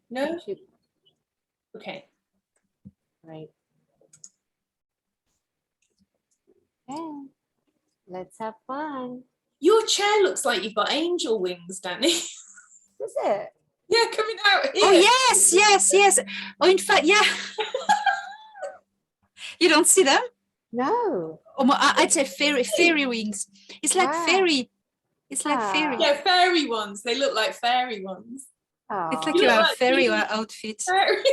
No? Okay. Right. Okay. Let's have fun. Your chair looks like you've got angel wings, Dani. Is it? Yeah, coming out here. Oh, yes, yes, yes. Oh, in fact, yeah. You don't see them? No. Oh, I'd say fairy wings. It's like fairy. It's like fairy. Yeah, fairy ones. They look like fairy ones. It's like You you look have a like fairy you- outfit. Fairy.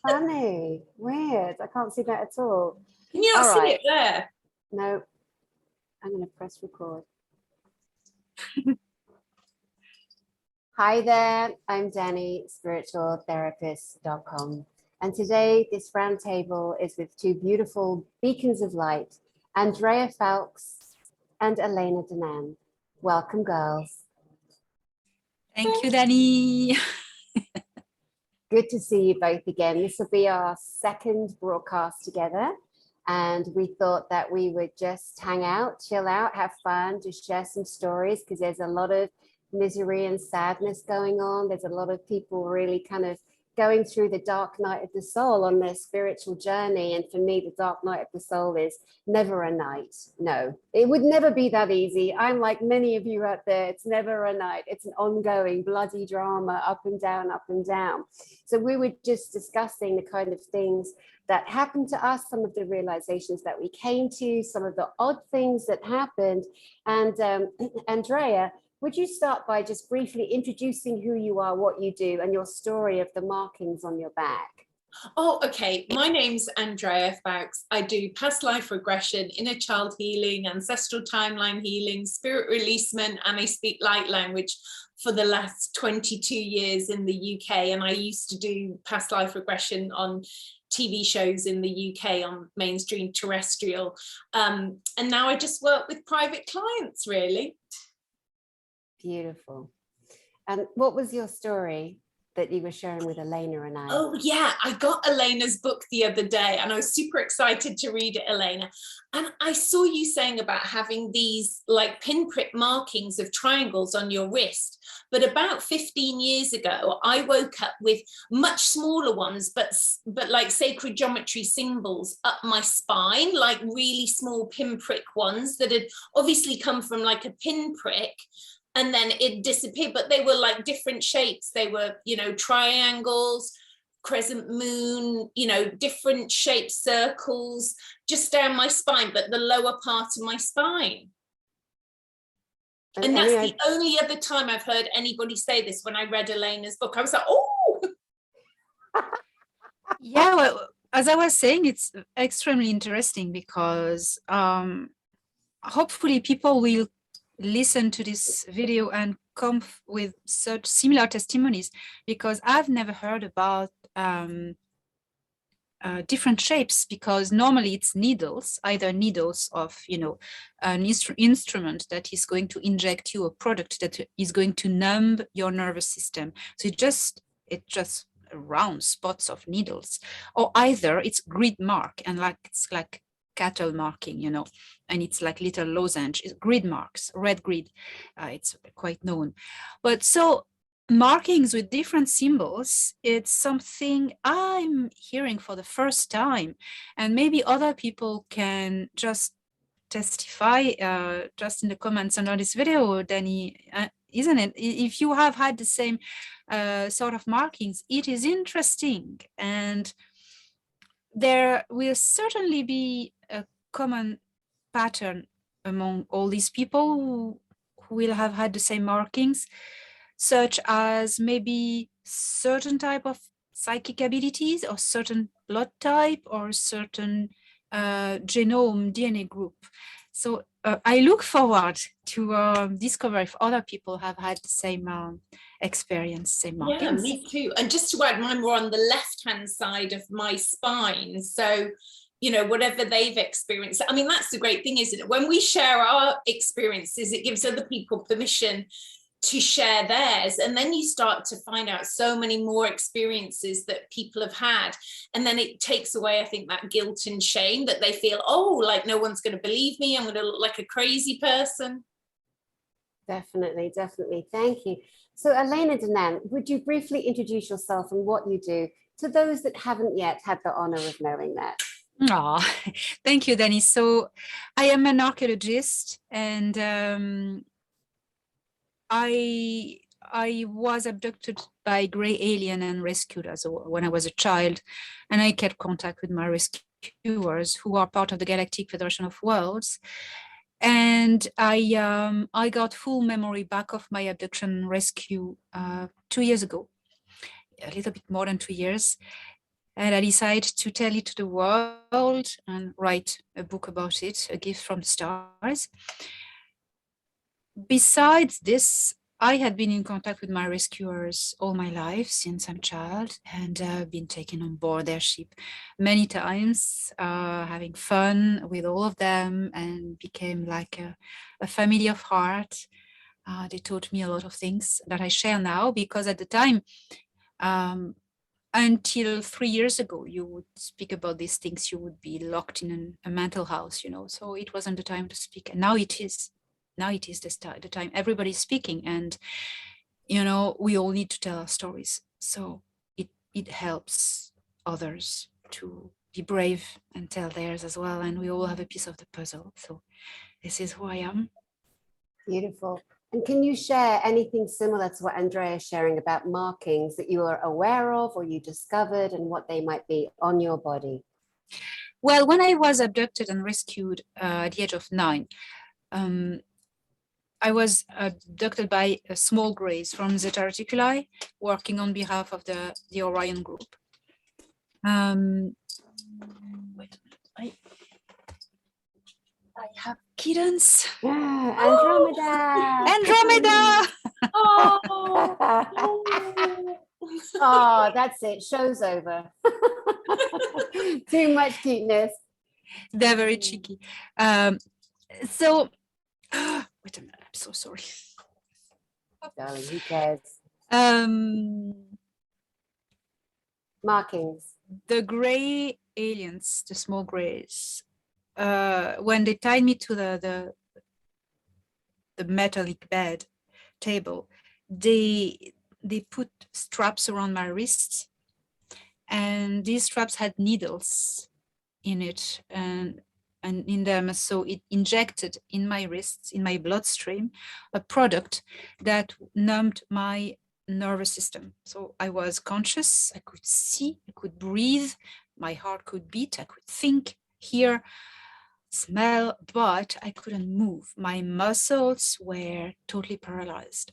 Funny. Weird. I can't see that at all. Can you not All see right. it there? No. I'm going to press record. Hi there. I'm Dani, spiritualtherapist.com. And today this roundtable is with two beautiful beacons of light, Andrea Foulkes and Elena Danaan. Welcome, girls. Thank you, Dani. Good to see you both again. This will be our second broadcast together. And we thought that we would just hang out, chill out, have fun, just share some stories, because there's a lot of misery and sadness going on. There's a lot of people really kind of going through the dark night of the soul on their spiritual journey. And for me, the dark night of the soul is never a night. No, it would never be that easy. I'm like many of you out there. It's never a night. It's an ongoing bloody drama, up and down, up and down. So we were just discussing the kind of things that happened to us, some of the realizations that we came to, some of the odd things that happened. And Andrea, would you start by just briefly introducing who you are, what you do, and your story of the markings on your back? Oh, okay. My name's Andrea Foulkes. I do past life regression, inner child healing, ancestral timeline healing, spirit releasement, and I speak light language for the last 22 years in the UK. And I used to do past life regression on TV shows in the UK on mainstream terrestrial. And now I just work with private clients, really. Beautiful. And what was your story that you were sharing with Elena and I? Oh yeah, I got Elena's book the other day and I was super excited to read it, Elena. And I saw you saying about having these like pinprick markings of triangles on your wrist. But about 15 years ago, I woke up with much smaller ones, but like sacred geometry symbols up my spine, like really small pinprick ones that had obviously come from like a pinprick. And then it disappeared, but they were like different shapes. They were, you know, triangles, crescent moon, you know, different shaped circles just down my spine, but the lower part of my spine. And that's the only other time I've heard anybody say this. When I read Elena's book, I was like, oh. Yeah, well, as I was saying, it's extremely interesting because hopefully people will listen to this video and come with such similar testimonies, because I've never heard about different shapes, because normally it's needles, either needles of, you know, an instrument that is going to inject you a product that is going to numb your nervous system. So it's just round spots of needles, or either it's grid mark, and like it's like cattle marking, you know, and it's like little lozenge, it's grid marks, red grid, it's quite known. But so markings with different symbols, it's something I'm hearing for the first time, and maybe other people can just testify just in the comments under this video, Dani, isn't it? If you have had the same sort of markings, it is interesting, and there will certainly be a common pattern among all these people who will have had the same markings, such as maybe certain type of psychic abilities, or certain blood type, or certain genome DNA group. So I look forward to discover if other people have had the same experience, same markings. Yeah, me too. And just to add, mine were on the left-hand side of my spine. So, you know, whatever they've experienced. I mean, that's the great thing, isn't it? When we share our experiences, it gives other people permission to share theirs, and then you start to find out so many more experiences that people have had, and then it takes away, I think, that guilt and shame that they feel, oh, like no one's going to believe me, I'm going to look like a crazy person. Definitely, definitely. Thank you. So Elena Danaan, would you briefly introduce yourself and what you do to those that haven't yet had the honor of knowing that? Oh, thank you, Dani. So I am an archaeologist, and I was abducted by gray alien and rescued when I was a child, and I kept contact with my rescuers, who are part of the Galactic Federation of Worlds. And I got full memory back of my abduction and rescue 2 years ago, a little bit more than 2 years. And I decided to tell it to the world and write a book about it, A Gift from the Stars. Besides this, I had been in contact with my rescuers all my life since I'm a child, and been taken on board their ship many times, having fun with all of them, and became like a family of heart. They taught me a lot of things that I share now, because at the time, until 3 years ago, you would speak about these things, you would be locked in a mental house, so it wasn't the time to speak. And now it is. Now it is the time. Everybody's speaking, and we all need to tell our stories. So it helps others to be brave and tell theirs as well. And we all have a piece of the puzzle. So this is who I am. Beautiful. And can you share anything similar to what Andrea is sharing about markings that you are aware of or you discovered, and what they might be on your body? Well, when I was abducted and rescued at the age of 9, I was abducted by small grays from Zeta Reticuli, working on behalf of the Orion group. Wait a minute. I have kittens. Andromeda. Andromeda. Oh, that's it. Show's over. Too much cuteness. They're very cheeky. So, wait a minute. I'm so sorry. Darling, who cares? Markings. The gray aliens, the small grays, when they tied me to the metallic bed table, they put straps around my wrists, and these straps had needles in it and in them. So it injected in my wrists, in my bloodstream, a product that numbed my nervous system. So I was conscious, I could see, I could breathe, my heart could beat, I could think, hear, smell, but I couldn't move. My muscles were totally paralyzed.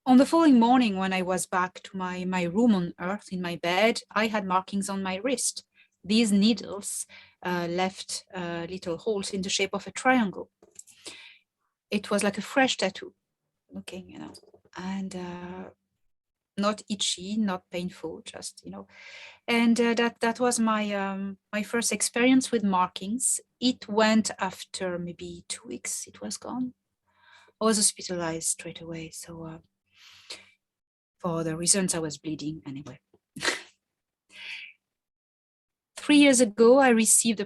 On the following morning, when I was back to my room on Earth in my bed, I had markings on my wrist. These needles left little holes in the shape of a triangle. It was like a fresh tattoo looking, and not itchy, not painful, just, And that was my my first experience with markings. It went after maybe 2 weeks, it was gone. I was hospitalized straight away. So for the reasons I was bleeding anyway. 2 years ago, I received a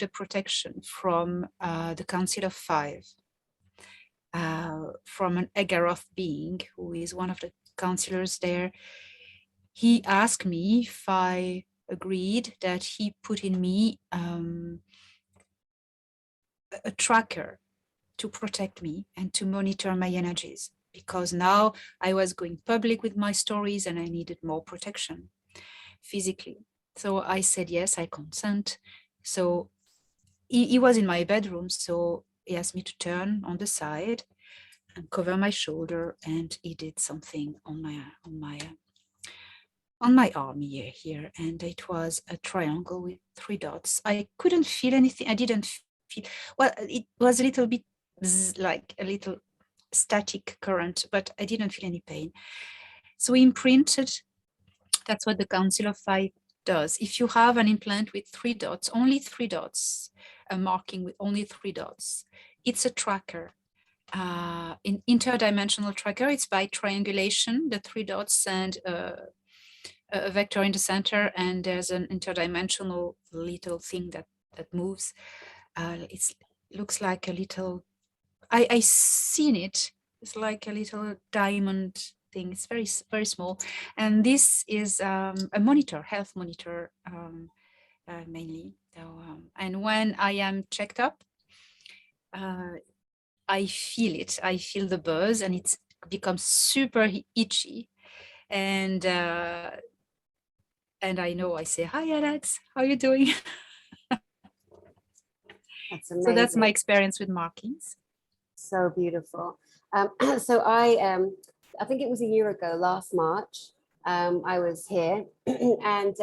protection from the Council of Five, from an Eggaroth being who is one of the counselors there. He asked me if I agreed that he put in me a tracker to protect me and to monitor my energies, because now I was going public with my stories and I needed more protection physically. So I said, yes, I consent. So he was in my bedroom. So he asked me to turn on the side and cover my shoulder. And he did something on my arm here. And it was a triangle with 3 dots. I couldn't feel anything. I didn't feel, well, it was a little bit like a little static current, but I didn't feel any pain. So imprinted, that's what the Council of Five does. If you have an implant with 3 dots, only 3 dots, a marking with only 3 dots, it's a tracker. In interdimensional tracker, it's by triangulation, the 3 dots and a vector in the center, and there's an interdimensional little thing that moves. It looks like a little, I seen it It's like a little diamond thing. It's very, very small. And this is a monitor, health monitor, mainly. So, and when I am checked up, I feel it. I feel the buzz, and it becomes super itchy. And I know, I say, "Hi, Alex, how are you doing?" That's amazing. So that's my experience with markings. So beautiful. So I think it was a year ago, last March, I was here and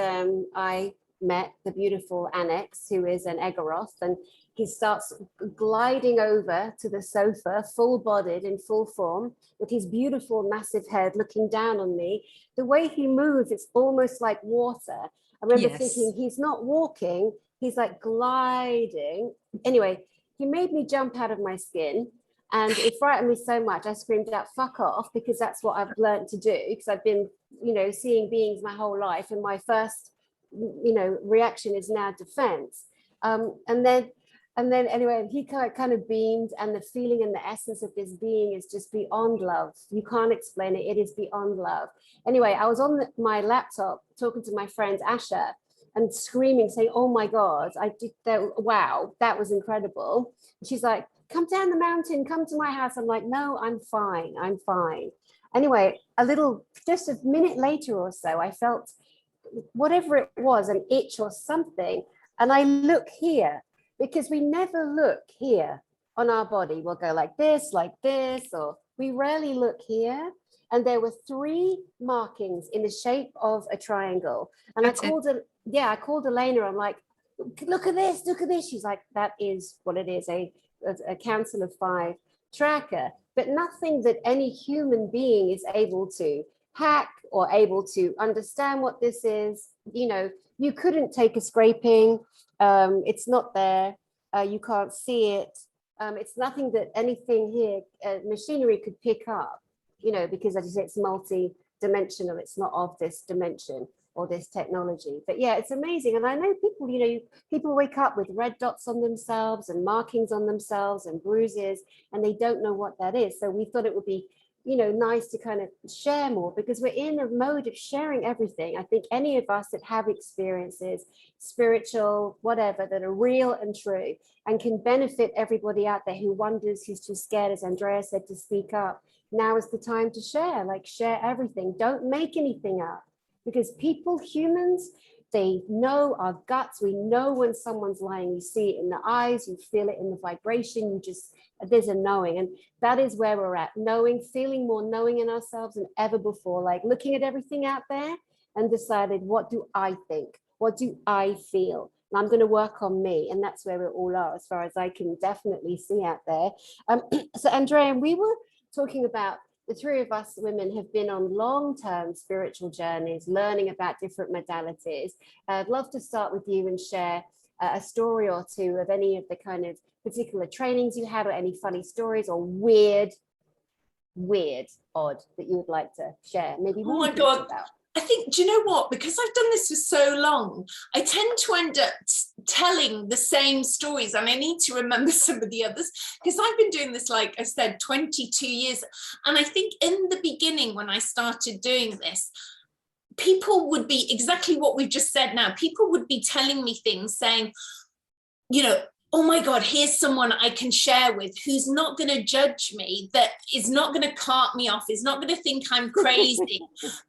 I met the beautiful Annex, who is an Egoroth, and he starts gliding over to the sofa, full-bodied in full form, with his beautiful massive head looking down on me. The way he moves, it's almost like water. I remember thinking, he's not walking, he's like gliding. Anyway, he made me jump out of my skin. And it frightened me so much, I screamed out, "Fuck off," because that's what I've learned to do, because I've been, seeing beings my whole life. And my first, reaction is now defense. And then anyway, he kind of beamed, and the feeling and the essence of this being is just beyond love. You can't explain it. It is beyond love. Anyway, I was on my laptop talking to my friend Asha and screaming, saying, "Oh my God, I did that. Wow, that was incredible." And she's like, "Come down the mountain, come to my house." I'm like, "No, I'm fine. I'm fine." Anyway, just a minute later or so, I felt whatever it was, an itch or something. And I look here, because we never look here on our body. We'll go like this, or we rarely look here. And there were 3 markings in the shape of a triangle. And I called Elena. I'm like, look at this. She's like, "That is what it is, a Council of 5 tracker," but nothing that any human being is able to hack or able to understand what this is. You couldn't take a scraping. It's not there. You can't see it. It's nothing that anything here, machinery could pick up, because as you say, it's multi-dimensional. It's not of this dimension or this technology. But yeah, it's amazing. And I know people, people wake up with red dots on themselves and markings on themselves and bruises, and they don't know what that is. So we thought it would be, nice to kind of share more, because we're in a mode of sharing everything. I think any of us that have experiences, spiritual, whatever, that are real and true and can benefit everybody out there who wonders, who's too scared, as Andrea said, to speak up. Now is the time to share, share everything. Don't make anything up. Because humans, they know our guts. We know when someone's lying. You see it in the eyes, you feel it in the vibration, there's a knowing. And that is where we're at, feeling more knowing in ourselves than ever before, looking at everything out there and decided, what do I think? What do I feel? And I'm going to work on me. And that's where we all are, as far as I can definitely see out there. So Andrea, we were talking about, the 3 of us women have been on long-term spiritual journeys, learning about different modalities. I'd love to start with you and share a story or 2 of any of the kind of particular trainings you had, or any funny stories or weird, odd, that you would like to share. Maybe oh my God. About. I think, do you know what? Because I've done this for so long, I tend to end up telling the same stories, and I need to remember some of the others, because I've been doing this, like I said, 22 years. And I think in the beginning, when I started doing this, people would be exactly what we've just said now. People would be telling me things, saying, "Oh my God, here's someone I can share with who's not going to judge me, that is not going to cart me off, is not going to think I'm crazy."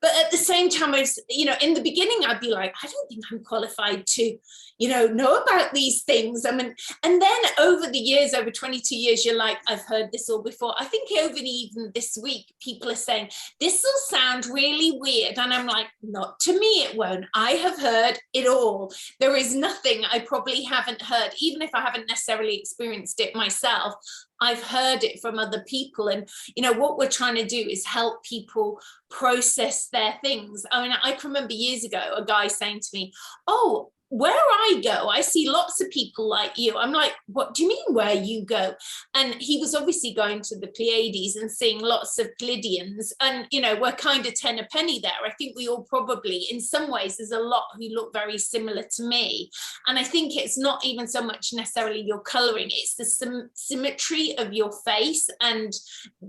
But at the same time, in the beginning, I'd be like, I don't think I'm qualified to, know about these things. I mean, and then over the years, over 22 years, you're like, I've heard this all before. I think even this week, people are saying, this will sound really weird. And I'm like, not to me, it won't. I have heard it all. There is nothing I probably haven't heard, even if I haven't necessarily experienced it myself. I've heard it from other people. And, what we're trying to do is help people process their things. I mean, I can remember years ago, a guy saying to me, "Oh, where I go, I see lots of people like you. I'm like, what do you mean where you go? And he was obviously going to the Pleiades and seeing lots of Pleiadians. And, you know, we're kind of 10 a penny there. I think we all probably, in some ways, there's a lot who look very similar to me. And I think it's not even so much necessarily your coloring, it's the symmetry of your face and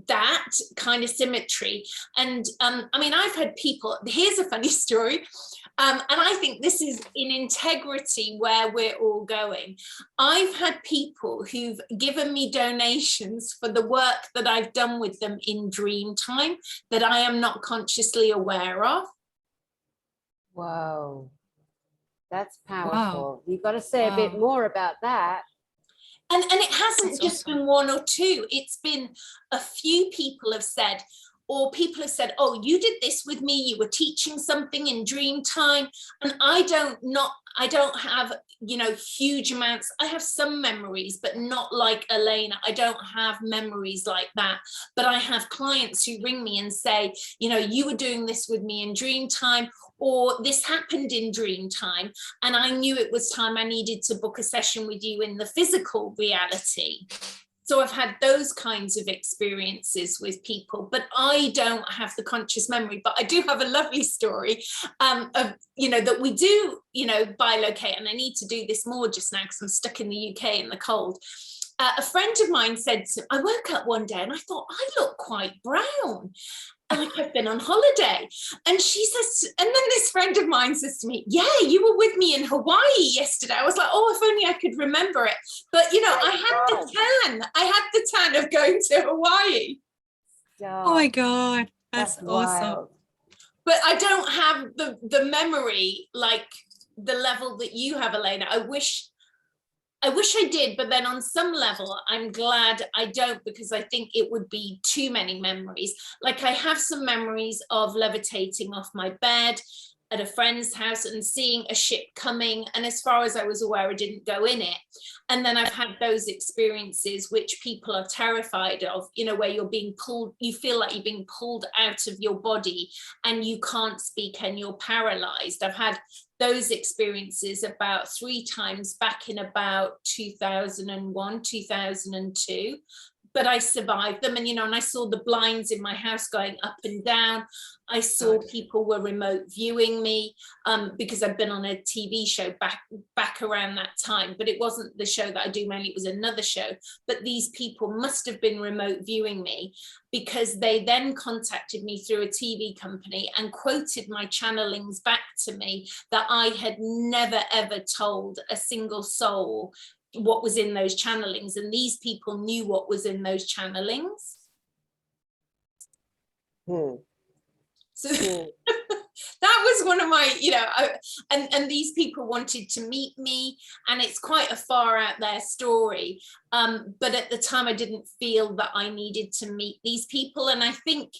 that kind of symmetry. And I mean, I've had people, here's a funny story. And I think this is in integrity where we're all going. I've had people who've given me donations for the work that I've done with them in dream time that I am not consciously aware of. Whoa, that's powerful. Wow. You've got to say a bit more about that. And it hasn't That's just awesome. been one or two. It's been a few people have said, or people have said, oh, you did this with me, you were teaching something in dream time. And I don't have, you know, huge amounts. I have some memories, but not like Elena. I don't have memories like that. But I have clients who ring me and say, you know, you were doing this with me in dream time, or this happened in dream time, and I knew it was time I needed to book a session with you in the physical reality. So I've had those kinds of experiences with people, but I don't have the conscious memory. But I do have a lovely story of, you know, that we do, you know, bilocate, and I need to do this more just now because I'm stuck in the UK in the cold. A friend of mine said, I woke up one day and I thought, I look quite brown. Like I've been on holiday. And she says, and then this friend of mine says to me, yeah, you were with me in Hawaii yesterday. I was like, oh, if only I could remember it. But, you know, I had the tan of going to Hawaii. Oh my God, that's awesome. Wild. But I don't have the memory, like the level that you have, Elena. I wish I did, but then on some level, I'm glad I don't, because I think it would be too many memories. Like I have some memories of levitating off my bed at a friend's house and seeing a ship coming. And as far as I was aware, I didn't go in it. And then I've had those experiences which people are terrified of, you know, where you're being pulled, you feel like you're being pulled out of your body and you can't speak and you're paralyzed. I've had those experiences about 3 times back in about 2001, 2002. But I survived them. And, you know, and I saw the blinds in my house going up and down. I saw people were remote viewing me because I'd been on a TV show back around that time, but it wasn't the show that I do mainly, it was another show. But these people must have been remote viewing me because they then contacted me through a TV company and quoted my channelings back to me that I had never, ever told a single soul what was in those channelings, and these people knew what was in those channelings. So that was one of my, you know, and these people wanted to meet me, and it's quite a far out there story, but at the time I didn't feel that I needed to meet these people. And I think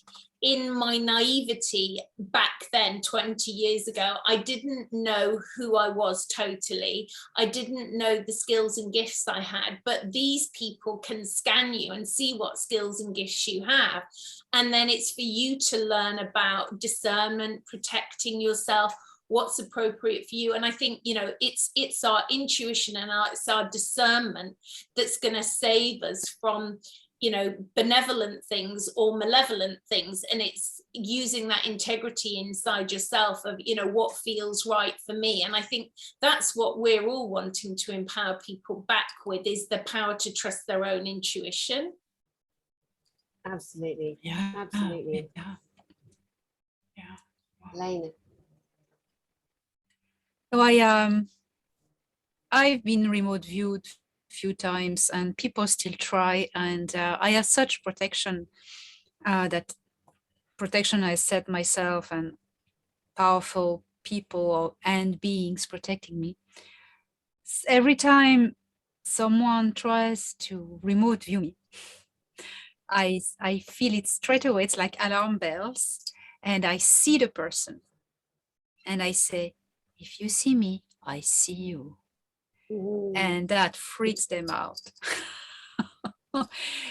in my naivety back then, 20 years ago, I didn't know who I was totally. I didn't know the skills and gifts I had, but these people can scan you and see what skills and gifts you have. And then it's for you to learn about discernment, protecting yourself, what's appropriate for you. And I think, you know, it's our intuition and it's our discernment that's going to save us from, you know, benevolent things or malevolent things. And it's using that integrity inside yourself of, you know, what feels right for me. And I think that's what we're all wanting to empower people back with, is the power to trust their own intuition. Absolutely. Yeah. Absolutely. Yeah. Yeah. Elena. So I've been remote viewed few times and people still try, and I have such protection, that protection I set myself and powerful people and beings protecting me. Every time someone tries to remote view me, I feel it straight away. It's like alarm bells, and I see the person and I say, if you see me, I see you. And that freaks them out.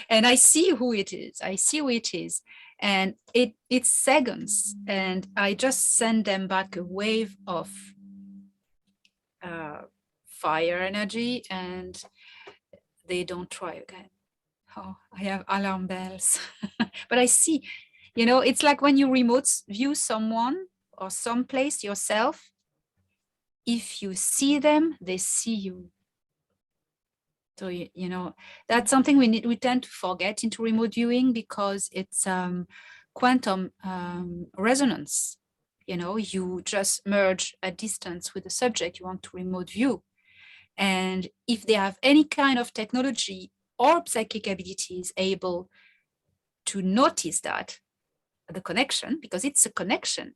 And I see who it is. And it's seconds. And I just send them back a wave of fire energy, and they don't try again. Oh, I have alarm bells. But I see, you know, it's like when you remote view someone or someplace yourself, if you see them, they see you. So, you know, that's something we tend to forget into remote viewing, because it's quantum resonance. You know, you just merge a distance with the subject you want to remote view. And if they have any kind of technology or psychic abilities able to notice that, the connection, because it's a connection,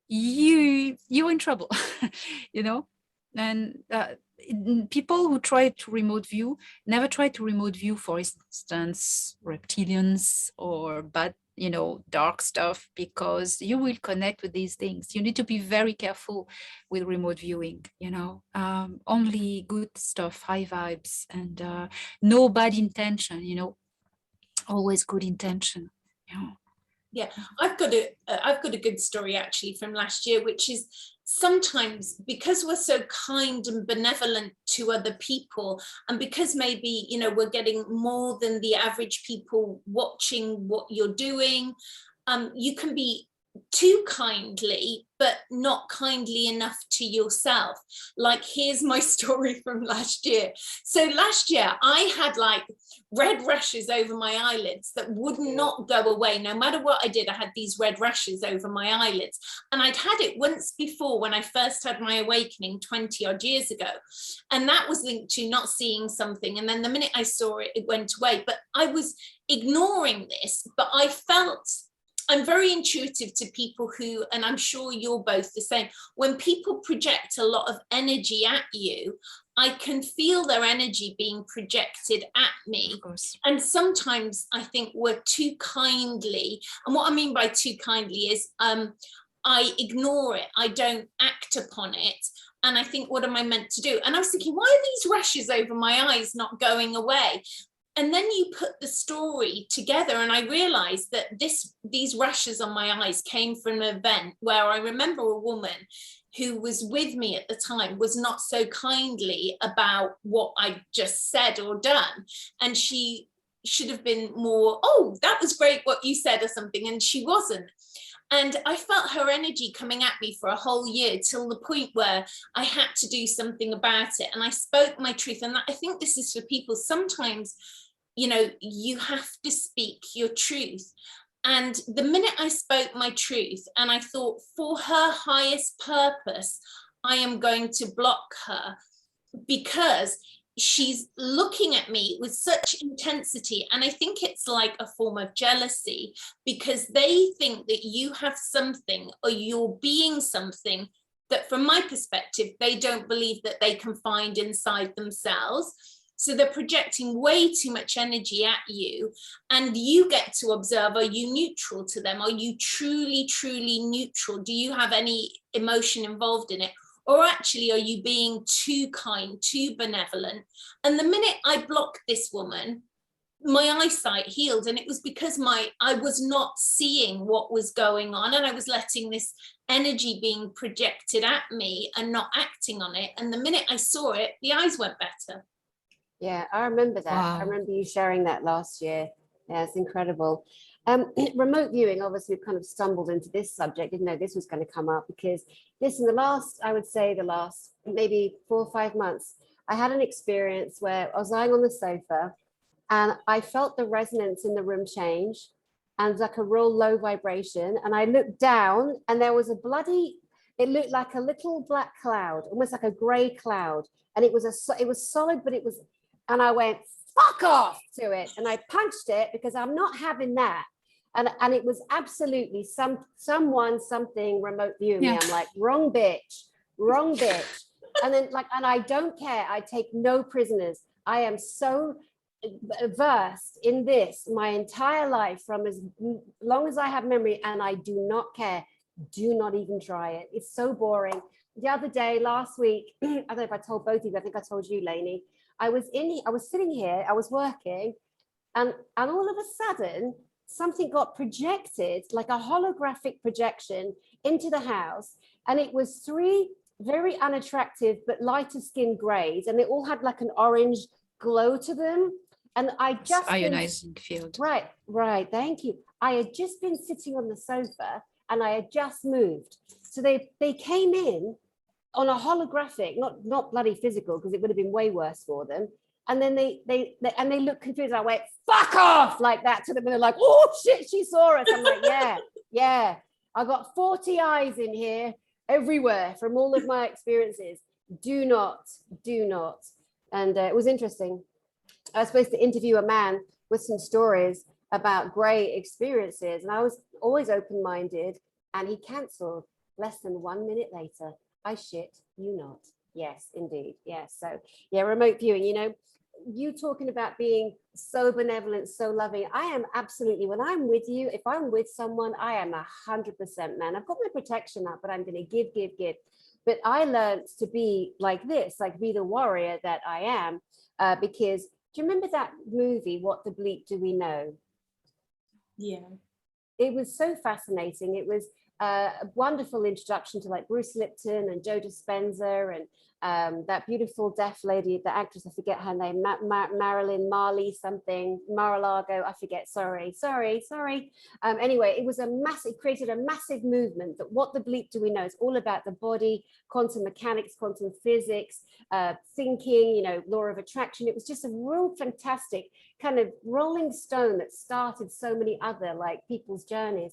you're in trouble, you know. And people who try to remote view never try to remote view, for instance, reptilians or bad, you know, dark stuff, because you will connect with these things. You need to be very careful with remote viewing, you know. Only good stuff, high vibes, and no bad intention, you know, always good intention, you know. Yeah, I've got a good story actually from last year, which is sometimes because we're so kind and benevolent to other people, and because maybe, you know, we're getting more than the average people watching what you're doing, you can be too kindly but not kindly enough to yourself. Like, here's my story from last year. So last year I had like red rashes over my eyelids that would not go away. No matter what I did, I had these red rashes over my eyelids, and I'd had it once before when I first had my awakening 20 odd years ago, and that was linked to not seeing something, and then the minute I saw it, it went away. But I was ignoring this, but I felt, I'm very intuitive to people who, and I'm sure you're both the same, when people project a lot of energy at you, I can feel their energy being projected at me. And sometimes I think we're too kindly. And what I mean by too kindly is I ignore it. I don't act upon it. And I think, what am I meant to do? And I was thinking, why are these rashes over my eyes not going away? And then you put the story together, and I realized that these rashes on my eyes came from an event where I remember a woman who was with me at the time was not so kindly about what I just said or done. And she should have been more, oh, that was great what you said or something. And she wasn't. And I felt her energy coming at me for a whole year, till the point where I had to do something about it. And I spoke my truth. And I think this is for people. Sometimes, you know, you have to speak your truth. And the minute I spoke my truth, and I thought, for her highest purpose, I am going to block her, because she's looking at me with such intensity. And I think it's like a form of jealousy, because they think that you have something, or you're being something that, from my perspective, they don't believe that they can find inside themselves. So they're projecting way too much energy at you, and you get to observe, are you neutral to them? Are you truly, truly neutral? Do you have any emotion involved in it? Or actually, are you being too kind, too benevolent? And the minute I blocked this woman, my eyesight healed. And it was because I was not seeing what was going on, and I was letting this energy being projected at me and not acting on it. And the minute I saw it, the eyes went better. Yeah, I remember that. Wow. I remember you sharing that last year. Yeah, it's incredible. Remote viewing, obviously, we've kind of stumbled into this subject. Didn't know this was going to come up, because this, in the last, I would say the last maybe 4 or 5 months, I had an experience where I was lying on the sofa and I felt the resonance in the room change, and like a real low vibration. And I looked down, and there was it looked like a little black cloud, almost like a gray cloud. And it was solid, but it was, and I went, fuck off to it. And I punched it, because I'm not having that. And it was absolutely something remote viewing me. I'm like, wrong bitch. And then and I don't care. I take no prisoners. I am so versed in this my entire life, from as long as I have memory, and I do not care. Do not even try it. It's so boring. The other day, last week, I don't know if I told both of you, I think I told you, Lainey, I was sitting here, I was working, and all of a sudden, something got projected, like a holographic projection, into the house. And it was 3 very unattractive, but lighter skin grays, and they all had like an orange glow to them. And I just ionizing field. Right. Thank you. I had just been sitting on the sofa and I had just moved. So they came in on a holographic, not bloody physical, because it would have been way worse for them. And then they looked confused. I went, fuck off, like that to them. And they're like, oh shit, she saw us. I'm like, yeah. I got 40 eyes in here everywhere from all of my experiences. Do not. And it was interesting. I was supposed to interview a man with some stories about grey experiences, and I was always open-minded, and he cancelled less than 1 minute later. I shit you not. Yes, indeed. Yes. So yeah, remote viewing, you know, you talking about being so benevolent, so loving. I am absolutely, when I'm with you, if I'm with someone, I am 100%, man. I've got my protection up, but I'm going to give. But I learned to be like this, like be the warrior that I am, because do you remember that movie, What the Bleep Do We Know? Yeah. It was so fascinating. It was a wonderful introduction to like Bruce Lipton and Joe Dispenza and that beautiful deaf lady, the actress, I forget her name, Marilyn Marley something, Mar-a-Lago, I forget, sorry. Anyway, it was created a massive movement that What the Bleep Do We Know? It's all about the body, quantum mechanics, quantum physics, thinking, you know, law of attraction. It was just a real fantastic kind of rolling stone that started so many other like people's journeys.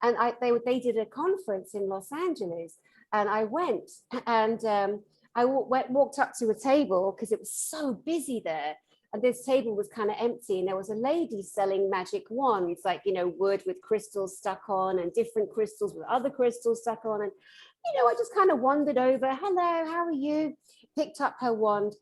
And they did a conference in Los Angeles, and I went, and I walked up to a table because it was so busy there, and this table was kind of empty, and there was a lady selling magic wands, like, you know, wood with crystals stuck on, and different crystals with other crystals stuck on. And, you know, I just kind of wandered over. Hello, how are you? Picked up her wand.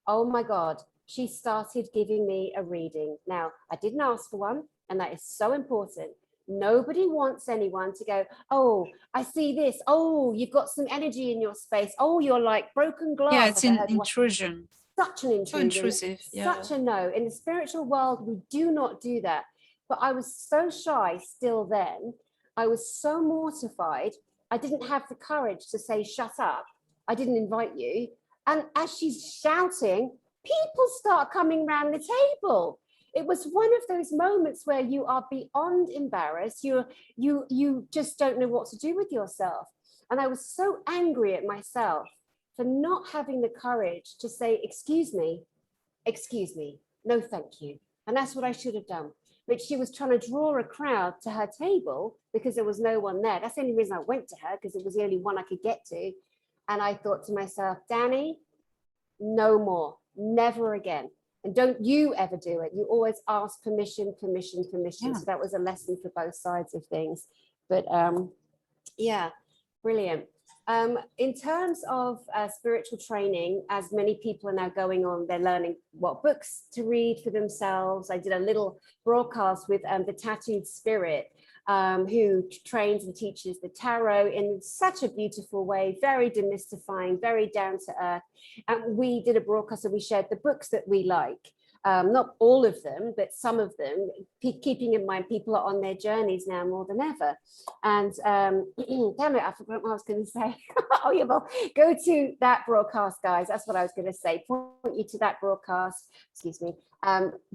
Oh my God, she started giving me a reading. Now, I didn't ask for one, and that is so important. Nobody wants anyone to go, oh, I see this. Oh, you've got some energy in your space. Oh, you're like broken glass. Yeah, it's an intrusion. Such an intrusion. So intrusive. Yeah. Such a no. In the spiritual world, we do not do that. But I was so shy still then. I was so mortified. I didn't have the courage to say, shut up. I didn't invite you. And as she's shouting, people start coming around the table. It was one of those moments where you are beyond embarrassed. You just don't know what to do with yourself. And I was so angry at myself for not having the courage to say, excuse me, no, thank you. And that's what I should have done. But she was trying to draw a crowd to her table because there was no one there. That's the only reason I went to her, because it was the only one I could get to. And I thought to myself, Dani, no more, never again. And don't you ever do it. You always ask permission. Yeah. So that was a lesson for both sides of things. But yeah, brilliant. In terms of spiritual training, as many people are now going on, they're learning what books to read for themselves. I did a little broadcast with the Tattooed Spirit, who trains and teaches the tarot in such a beautiful way, very demystifying, very down to earth. And we did a broadcast and we shared the books that we like. Not all of them, but some of them, keeping in mind people are on their journeys now more than ever. And damn it, I forgot what I was going to say. Oh yeah, well, go to that broadcast, guys. That's what I was going to say. Point you to that broadcast, excuse me.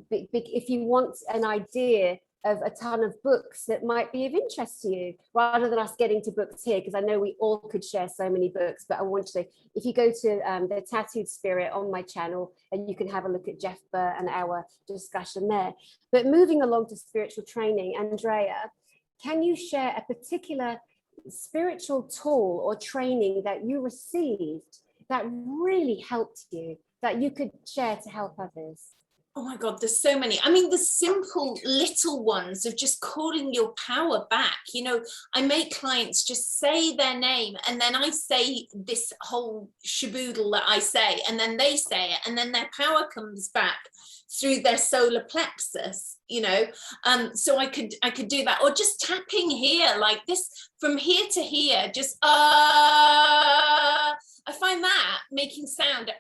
If you want an idea of a ton of books that might be of interest to you, rather than us getting to books here, because I know we all could share so many books, but I want to, if you go to the Tattooed Spirit on my channel, and you can have a look at Jeff Burr and our discussion there. But moving along to spiritual training, Andrea, can you share a particular spiritual tool or training that you received that really helped you, that you could share to help others? Oh my God, there's so many. I mean, the simple little ones of just calling your power back. You know, I make clients just say their name, and then I say this whole shaboodle that I say, and then they say it, and then their power comes back through their solar plexus, you know. So I could do that, or just tapping here like this from here to here, just I find that making sound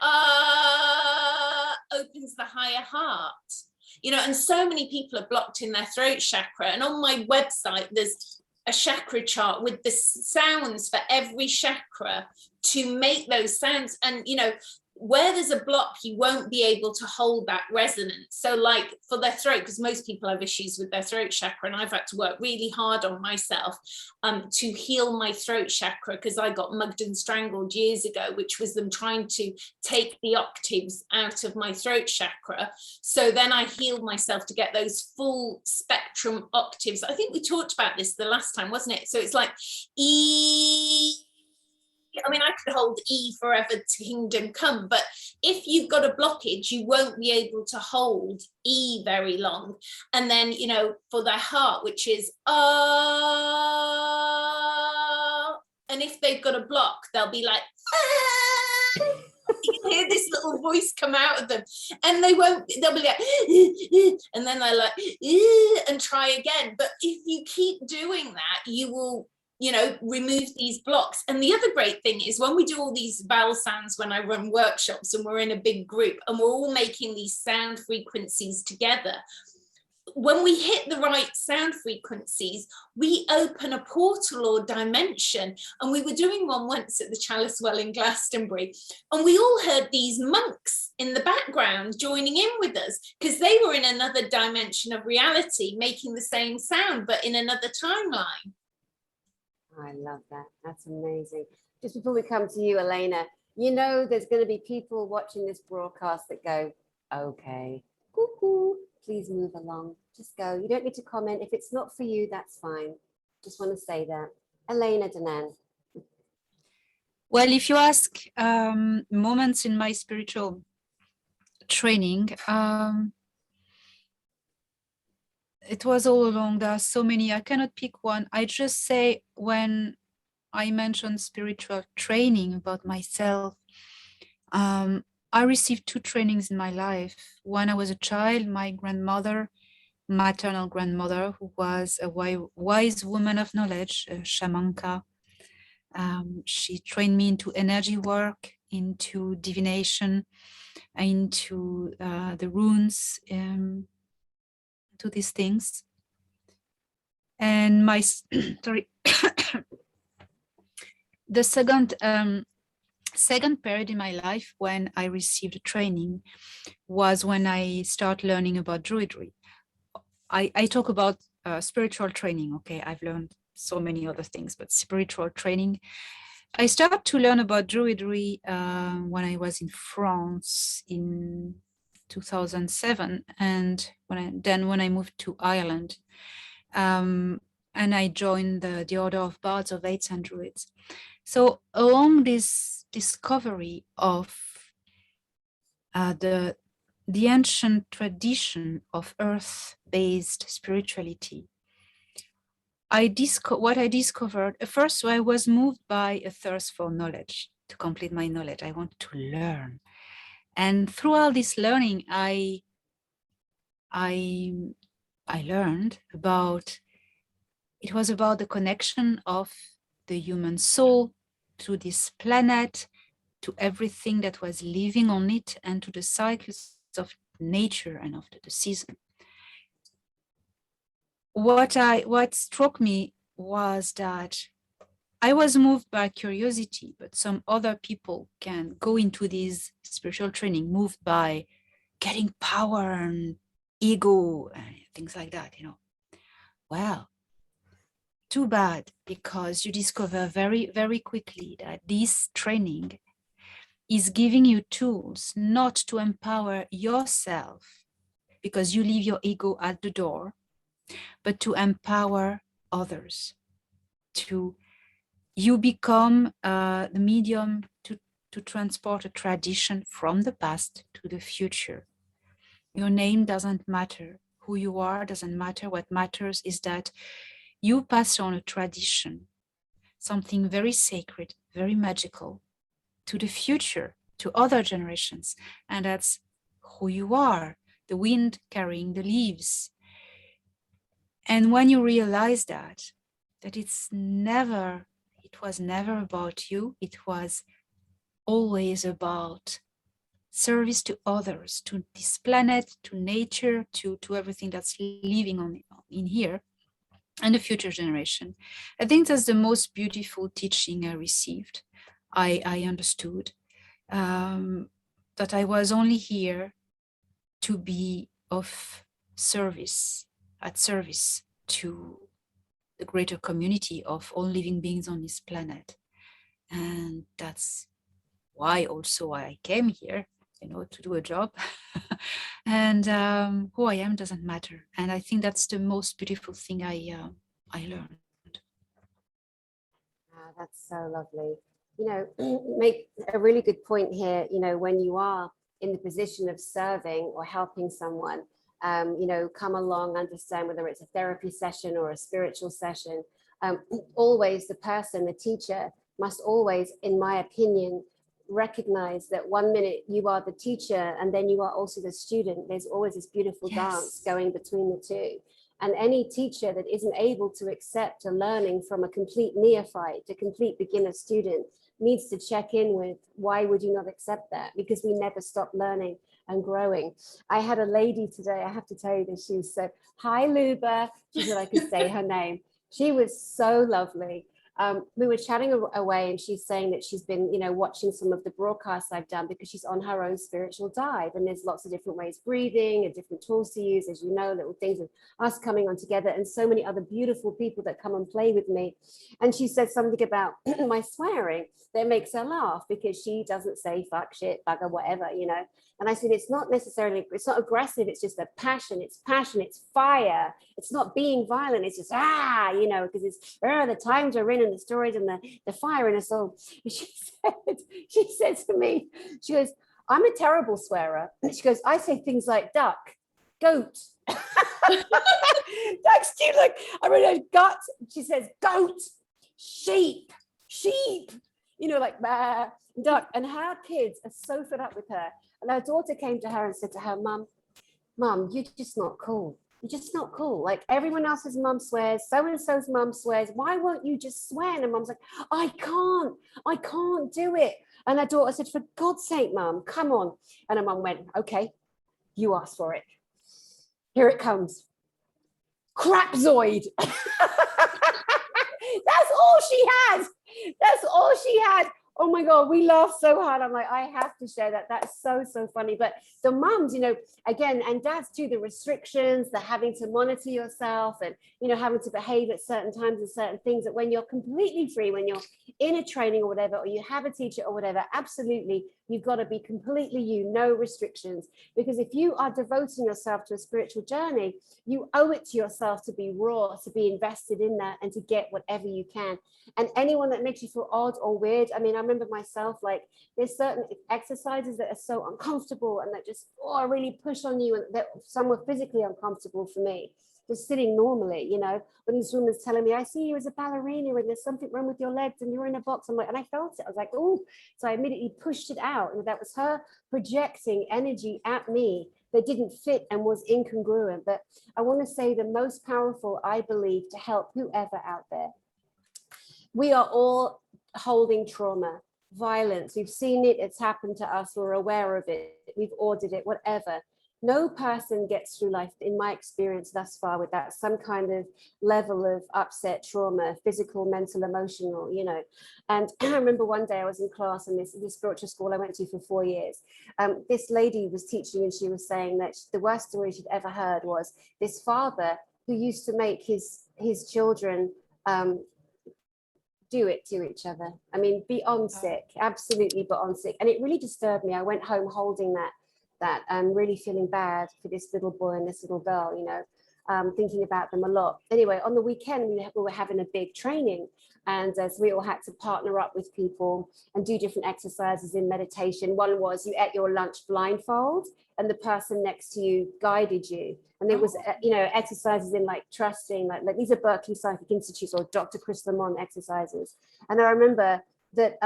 opens the higher heart, you know. And so many people are blocked in their throat chakra, and on my website there's a chakra chart with the sounds for every chakra to make those sounds. And, you know, where there's a block, you won't be able to hold that resonance. So like for their throat, because most people have issues with their throat chakra, and I've had to work really hard on myself to heal my throat chakra, because I got mugged and strangled years ago, which was them trying to take the octaves out of my throat chakra. So then I healed myself to get those full spectrum octaves. I think we talked about this the last time, wasn't it? So it's like E. I mean, I could hold E forever to kingdom come, but if you've got a blockage, you won't be able to hold E very long. And then, you know, for their heart, which is and if they've got a block, they'll be like, you can hear this little voice come out of them, and they'll be like, and then they're like, and try again. But if you keep doing that, you will, you know, remove these blocks. And the other great thing is when we do all these vowel sounds, when I run workshops and we're in a big group and we're all making these sound frequencies together, when we hit the right sound frequencies, we open a portal or dimension. And we were doing one once at the Chalice Well in Glastonbury, and we all heard these monks in the background joining in with us, because they were in another dimension of reality, making the same sound, but in another timeline. I love that. That's amazing. Just before we come to you, Elena, you know, there's going to be people watching this broadcast that go, okay, cuckoo, please move along. Just go. You don't need to comment. If it's not for you, that's fine. Just want to say that. Elena Danaan. Well, if you ask moments in my spiritual training, it was all along. There are so many. I cannot pick one. I just say, when I mentioned spiritual training about myself, I received 2 trainings in my life. When I was a child, my grandmother, maternal grandmother, who was a wise woman of knowledge, a shamanka, she trained me into energy work, into divination, into the runes, to these things. And my sorry, the second period in my life when I received training was when I started learning about Druidry. I talk about spiritual training. Okay, I've learned so many other things, but spiritual training. I started to learn about Druidry when I was in France in 2007, and when I moved to Ireland, and I joined the Order of Bards of Fates and Druids. So along this discovery of the ancient tradition of earth-based spirituality, what I discovered, first I was moved by a thirst for knowledge, to complete my knowledge. I wanted to learn. And through all this learning, I learned about, it was about the connection of the human soul to this planet, to everything that was living on it, and to the cycles of nature and of the season. What struck me was that I was moved by curiosity, but some other people can go into this spiritual training moved by getting power and ego and things like that, you know. Well, too bad, because you discover very, very quickly that this training is giving you tools not to empower yourself, because you leave your ego at the door, but to empower others. You become the medium to transport a tradition from the past to the future. Your name doesn't matter. Who you are doesn't matter. What matters is that you pass on a tradition, something very sacred, very magical, to the future, to other generations. And that's who you are, the wind carrying the leaves. And when you realize that it was never about you, it was always about service to others, to this planet, to nature, to everything that's living in here. and the future generation. I think that's the most beautiful teaching I received. I understood that I was only here to be of service, at service to the greater community of all living beings on this planet. And that's why also I came here, to do a job. And who I am doesn't matter. And I think that's the most beautiful thing I learned. Ah, that's so lovely. Make a really good point here. When you are in the position of serving or helping someone, come along, understand whether it's a therapy session or a spiritual session. Always the person, the teacher, must always, in my opinion, recognize that 1 minute you are the teacher and then you are also the student. There's always this beautiful dance going between the two. And any teacher that isn't able to accept a learning from a complete neophyte, a complete beginner student, needs to check in with, why would you not accept that? Because we never stop learning and growing. I had a lady today, I have to tell you this, she said, "Hi, Luba." She said I could say her name. She was so lovely. We were chatting away and she's saying that she's been, watching some of the broadcasts I've done because she's on her own spiritual dive. And there's lots of different ways breathing and different tools to use, as you know, little things of us coming on together and so many other beautiful people that come and play with me. And she said something about my swearing that makes her laugh because she doesn't say fuck, shit, bugger, whatever, And I said, it's not aggressive. It's just a passion. It's fire. It's not being violent. It's just, because it's the times we're in and the stories and the fire in us all. She said to me, she goes, "I'm a terrible swearer." She goes, "I say things like duck, goat." Duck's cute, like, I mean, gut. She says goat, sheep, like bah, duck. And her kids are so fed up with her. And her daughter came to her and said to her, Mum, you're just not cool. You're just not cool. Like, everyone else's mum swears, so-and-so's mum swears. Why won't you just swear? And her mum's like, I can't do it. And her daughter said, for God's sake, Mum, come on. And her mum went, okay, you asked for it. Here it comes. Crapzoid. That's all she had. That's all she had. Oh my God, we laughed so hard. I'm like, I have to share that. That's so, so funny. But the mums, again, and dads too, the restrictions, the having to monitor yourself and, having to behave at certain times and certain things, that when you're completely free, when you're in a training or whatever, or you have a teacher or whatever, absolutely, you've got to be completely you, no restrictions. Because if you are devoting yourself to a spiritual journey, you owe it to yourself to be raw, to be invested in that and to get whatever you can. And anyone that makes you feel odd or weird, I mean, I remember myself, like, there's certain exercises that are so uncomfortable and that just really push on you, and that some were physically uncomfortable for me, just sitting normally, when this woman's telling me, I see you as a ballerina and there's something wrong with your legs and you're in a box. I'm like, and I felt it. I was like, oh, so I immediately pushed it out. And that was her projecting energy at me that didn't fit and was incongruent. But I want to say the most powerful, I believe, to help whoever out there. We are all holding trauma, violence. We've seen it. It's happened to us. We're aware of it. We've ordered it, whatever. No person gets through life, in my experience thus far, without some kind of level of upset, trauma, physical, mental, emotional, And I remember one day I was in class in this spiritual school I went to for 4 years. This lady was teaching and she was saying that the worst story she'd ever heard was this father who used to make his children do it to each other. I mean, beyond sick, absolutely beyond sick. And it really disturbed me. I went home holding that and really feeling bad for this little boy and this little girl, thinking about them a lot. Anyway, on the weekend, we were having a big training, and as we all had to partner up with people and do different exercises in meditation. One was you ate your lunch blindfold and the person next to you guided you. And there was, exercises in like trusting, like these are Berkeley Psychic Institutes or Dr. Chris Lamont exercises. And I remember that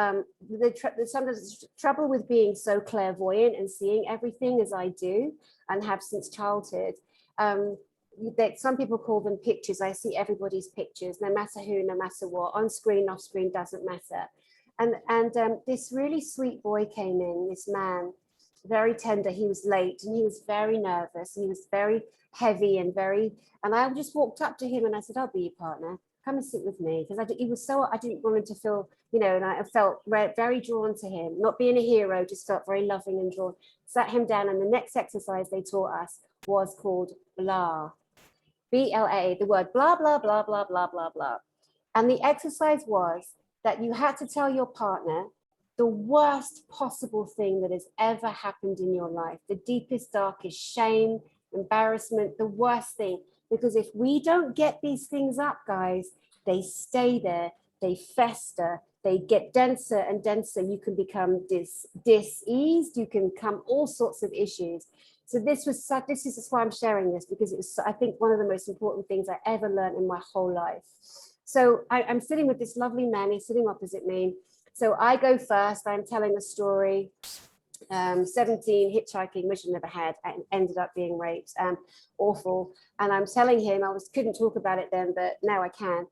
sometimes trouble with being so clairvoyant and seeing everything as I do and have since childhood, that some people call them pictures. I see everybody's pictures, no matter who, no matter what, on screen, off screen, doesn't matter. And this really sweet boy came in, this man, very tender. He was late and he was very nervous and he was very heavy and I just walked up to him and I said, I'll be your partner. Come and sit with me. Because I didn't want him to feel, and I felt very drawn to him, not being a hero, just felt very loving and drawn. Sat him down, and the next exercise they taught us was called blah. BLA, the word blah, blah, blah, blah, blah, blah, blah. And the exercise was that you had to tell your partner the worst possible thing that has ever happened in your life, the deepest, darkest shame, embarrassment, the worst thing. Because if we don't get these things up, guys, they stay there, they fester, they get denser and denser. You can become diseased, you can come all sorts of issues. So this is why I'm sharing this, because it was, I think, one of the most important things I ever learned in my whole life. So I'm sitting with this lovely man, he's sitting opposite me. So I go first, I'm telling a story. 17, hitchhiking, which I never had, and ended up being raped, awful. And I'm telling him, couldn't talk about it then, but now I can,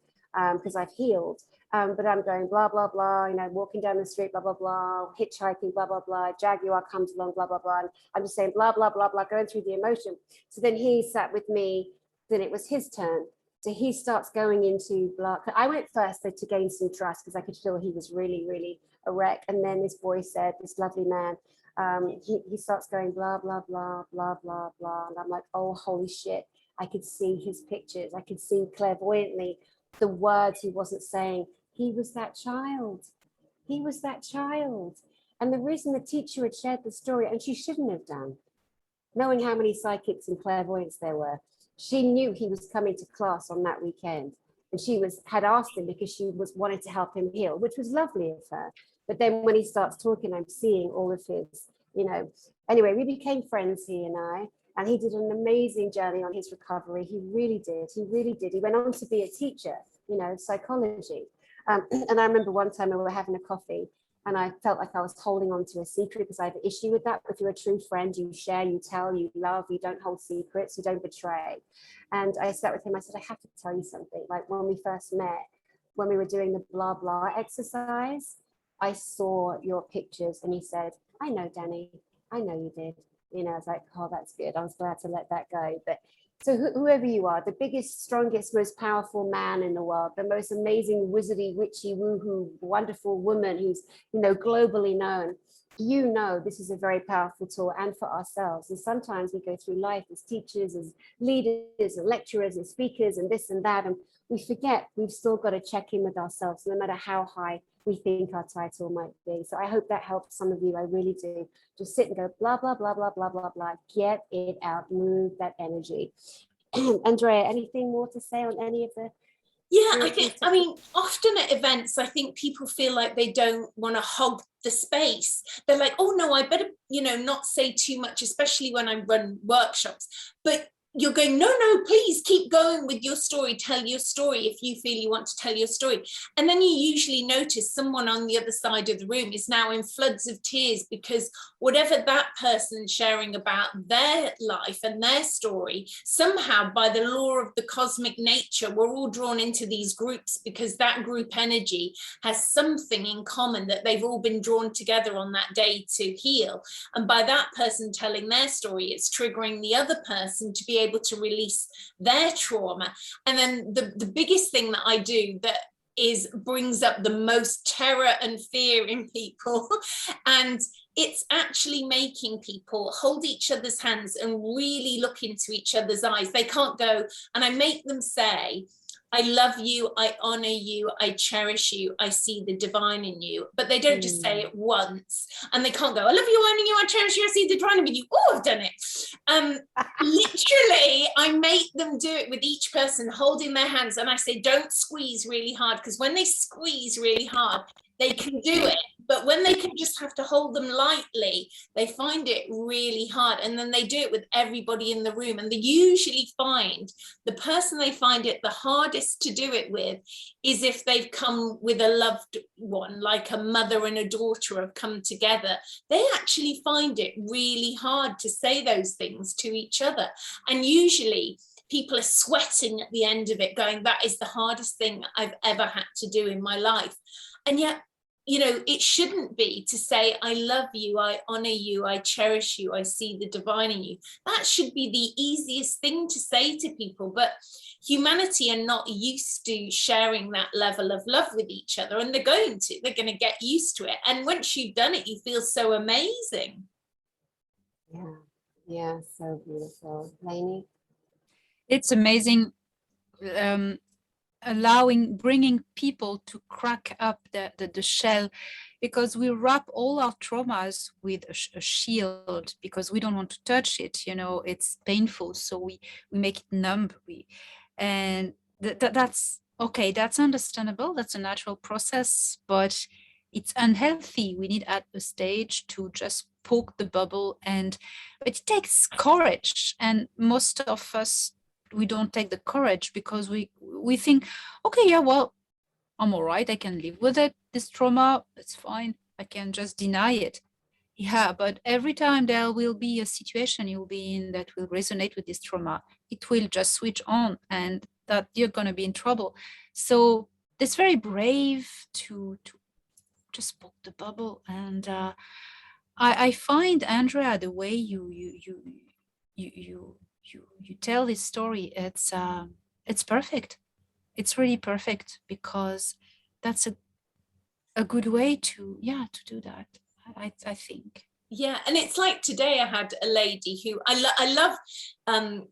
because I've healed. But I'm going blah, blah, blah, walking down the street, blah, blah, blah, hitchhiking, blah, blah, blah, Jaguar comes along, blah, blah, blah. And I'm just saying blah, blah, blah, blah, going through the emotion. So then he sat with me, then it was his turn. So he starts going into blah. I went first to gain some trust, because I could feel he was really, really a wreck. And then this boy said, this lovely man, he starts going blah, blah, blah, blah, blah, blah. And I'm like, oh, holy shit. I could see his pictures. I could see clairvoyantly the words he wasn't saying. He was that child. He was that child. And the reason the teacher had shared the story, and she shouldn't have done, knowing how many psychics and clairvoyants there were, she knew he was coming to class on that weekend. And she had asked him because she wanted to help him heal, which was lovely of her. But then when he starts talking, I'm seeing all of his, anyway, we became friends, he and he did an amazing journey on his recovery. He really did. He really did. He went on to be a teacher, psychology. And I remember one time we were having a coffee and I felt like I was holding on to a secret, because I have an issue with that. If you're a true friend, you share, you tell, you love, you don't hold secrets, you don't betray. And I sat with him, I said, I have to tell you something. Like when we first met, when we were doing the blah, blah exercise, I saw your pictures. And he said, I know, Dani, I know you did. I was like, oh, that's good. I was glad to let that go. But so whoever you are, the biggest, strongest, most powerful man in the world, the most amazing, wizardy, witchy, woohoo, wonderful woman who's, globally known, this is a very powerful tool, and for ourselves. And sometimes we go through life as teachers, as leaders, and lecturers, and speakers, and this and that, and we forget we've still got to check in with ourselves, no matter how high we think our title might be. So I hope that helps some of you. I really do. Just sit and go blah, blah, blah, blah, blah, blah, blah. Get it out, move that energy. Andrea, anything more to say on any of the? Yeah, I mean, often at events, I think people feel like they don't want to hog the space. They're like, oh no, I better, not say too much, especially when I run workshops. But you're going, no, please keep going with your story. Tell your story if you feel you want to tell your story. And then you usually notice someone on the other side of the room is now in floods of tears, because whatever that person's sharing about their life and their story, somehow by the law of the cosmic nature, we're all drawn into these groups, because that group energy has something in common that they've all been drawn together on that day to heal. And by that person telling their story, it's triggering the other person to be able to release their trauma. And then the biggest thing that I do that brings up the most terror and fear in people, and it's actually making people hold each other's hands and really look into each other's eyes. They can't go, and I make them say, I love you, I honor you, I cherish you, I see the divine in you. But they don't just say it once, and they can't go, I love you, I honor you, I cherish you, I see the divine in you. Oh, I've done it. Literally, I make them do it with each person holding their hands, and I say, don't squeeze really hard, because when they squeeze really hard, they can do it. But when they can just have to hold them lightly, they find it really hard. And then they do it with everybody in the room. And they usually find the person they find it the hardest to do it with is if they've come with a loved one, like a mother and a daughter have come together. They actually find it really hard to say those things to each other. And usually people are sweating at the end of it, going, that is the hardest thing I've ever had to do in my life. And yet, you know, it shouldn't be to say, I love you, I honor you, I cherish you, I see the divine in you. That should be the easiest thing to say to people. But humanity are not used to sharing that level of love with each other, and they're going to get used to it. And once you've done it, you feel so amazing. Yeah, so beautiful. Lainey? It's amazing. Bringing people to crack up the shell, because we wrap all our traumas with a shield because we don't want to touch it, you know, it's painful, so we make it numb. And that's okay, that's understandable, that's a natural process, but it's unhealthy. We need at a stage to just poke the bubble, but it takes courage, and most of us, we don't take the courage because we think, okay, yeah, well, I'm all right, I can live with it, this trauma, it's fine, I can just deny it. Yeah, but every time there will be a situation you'll be in that will resonate with this trauma, it will just switch on, and that you're going to be in trouble. So it's very brave to just poke the bubble. And I find, Andrea, the way you tell this story, it's perfect. It's really perfect, because that's a good way to do that, I think. Yeah, and it's like today I had a lady who I love.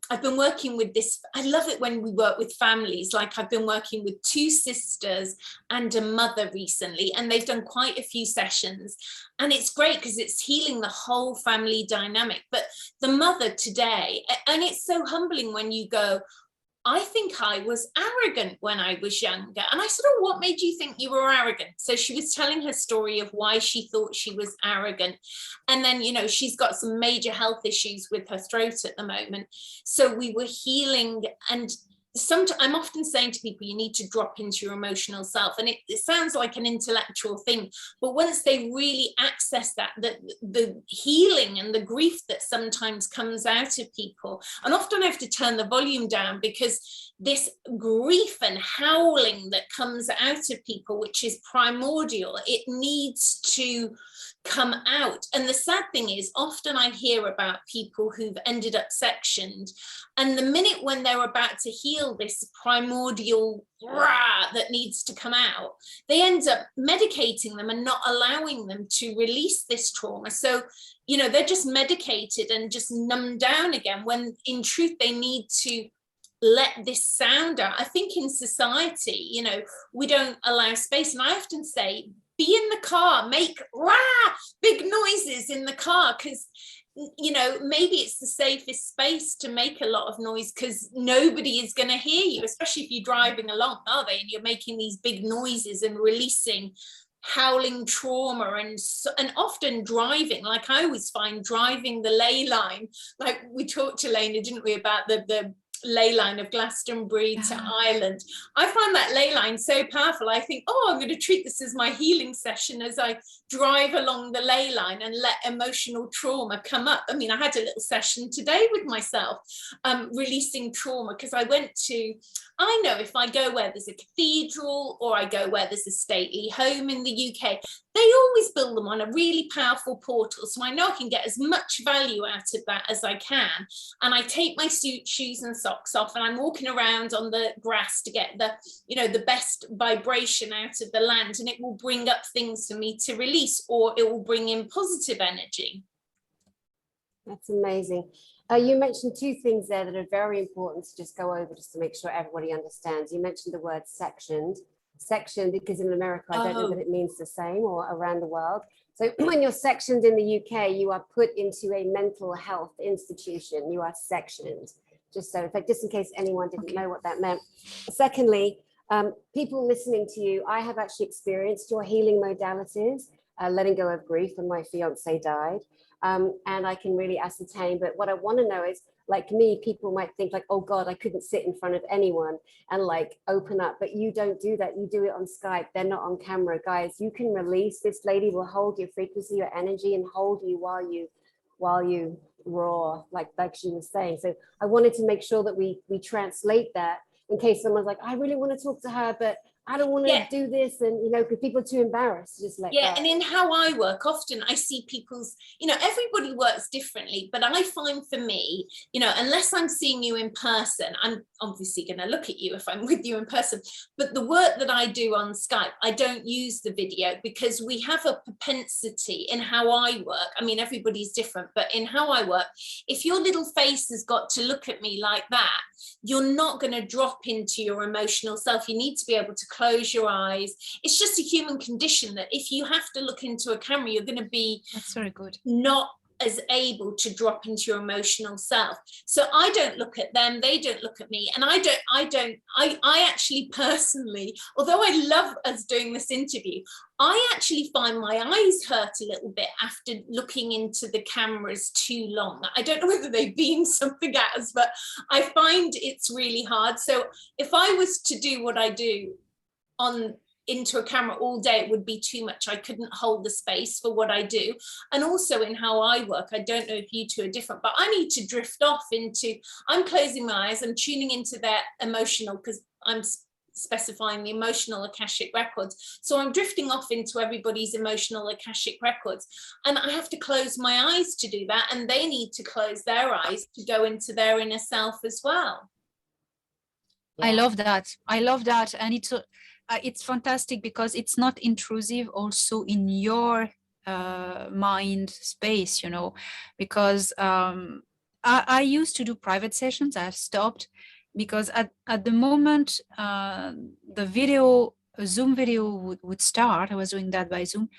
I've been working with this. I love it when we work with families. Like, I've been working with 2 sisters and a mother recently, and they've done quite a few sessions. And it's great because it's healing the whole family dynamic. But the mother today, and it's so humbling when you go, I think I was arrogant when I was younger. And I said, oh, what made you think you were arrogant? So she was telling her story of why she thought she was arrogant. And then, you know, she's got some major health issues with her throat at the moment. So we were healing. And I'm often saying to people, you need to drop into your emotional self. And it sounds like an intellectual thing, but once they really access that, the healing and the grief that sometimes comes out of people, and often I have to turn the volume down because this grief and howling that comes out of people, which is primordial, it needs to come out. And the sad thing is, often I hear about people who've ended up sectioned, and the minute when they're about to heal this primordial rah that needs to come out, they end up medicating them and not allowing them to release this trauma. So, you know, they're just medicated and just numbed down again, when in truth they need to let this sound out. I think in society, you know, we don't allow space. And I often say, be in the car, make rah, big noises in the car, because, you know, maybe it's the safest space to make a lot of noise, because nobody is going to hear you, especially if you're driving along, are they? And you're making these big noises and releasing howling trauma. And often driving, like I always find driving the ley line, like we talked to Elena, didn't we, about the ley line of Glastonbury to Ireland. I find that ley line so powerful. I think, oh, I'm going to treat this as my healing session as I drive along the ley line and let emotional trauma come up. I mean, I had a little session today with myself, releasing trauma, because I know if I go where there's a cathedral, or I go where there's a stately home in the UK, they always build them on a really powerful portal. So I know I can get as much value out of that as I can. And I take my suit, shoes and socks off, and I'm walking around on the grass to get the, you know, the best vibration out of the land. And it will bring up things for me to release, or it will bring in positive energy. That's amazing. You mentioned 2 things there that are very important to just go over, just to make sure everybody understands. You mentioned the word sectioned, because in America, I don't know that it means the same, or around the world. So when you're sectioned in the UK, you are put into a mental health institution. You are sectioned, just in case anyone didn't know what that meant. Secondly, people listening to you, I have actually experienced your healing modalities, letting go of grief when my fiance died. And I can really ascertain, but what I want to know is, like me, people might think like, oh God, I couldn't sit in front of anyone and like open up, but you don't do that. You do it on Skype. They're not on camera. Guys, you can release. This lady will hold your frequency, your energy, and hold you while you roar, like she was saying. So I wanted to make sure that we translate that, in case someone's like, I really want to talk to her, but I don't want to do this, and you know, because people are too embarrassed to just let go. And in how I work, often I see people's, you know, everybody works differently, but I find for me, you know, unless I'm seeing you in person, I'm obviously going to look at you if I'm with you in person, but the work that I do on Skype, I don't use the video, because we have a propensity in how I work. I mean, everybody's different, but in how I work, if your little face has got to look at me like that, you're not going to drop into your emotional self. You need to be able to close your eyes. It's just a human condition that if you have to look into a camera, you're going to be That's very good. Not as able to drop into your emotional self. So I don't look at them, they don't look at me. And I actually personally, although I love us doing this interview, I actually find my eyes hurt a little bit after looking into the cameras too long. I don't know whether they beam something at us, but I find it's really hard. So if I was to do what I do into a camera all day, it would be too much. I couldn't hold the space for what I do. And also in how I work, I don't know if you two are different, but I need to drift off into, I'm closing my eyes, I'm tuning into their emotional, because I'm specifying the emotional Akashic records. So I'm drifting off into everybody's emotional Akashic records. And I have to close my eyes to do that. And they need to close their eyes to go into their inner self as well. Yeah. I love that. And it's fantastic because it's not intrusive also in your mind space, you know, because I used to do private sessions. I've stopped because at the moment the Zoom video would start. I was doing that by Zoom.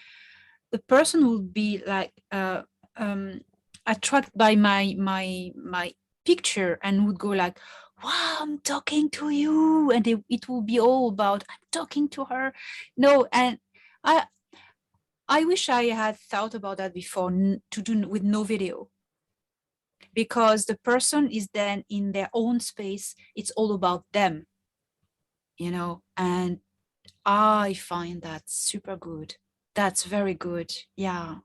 The person would be like attracted by my picture and would go like, wow, I'm talking to you, and it will be all about I'm talking to her. No, and I wish I had thought about that before, to do with no video, because the person is then in their own space. It's all about them, you know, and I find that super good. That's very good. Yeah.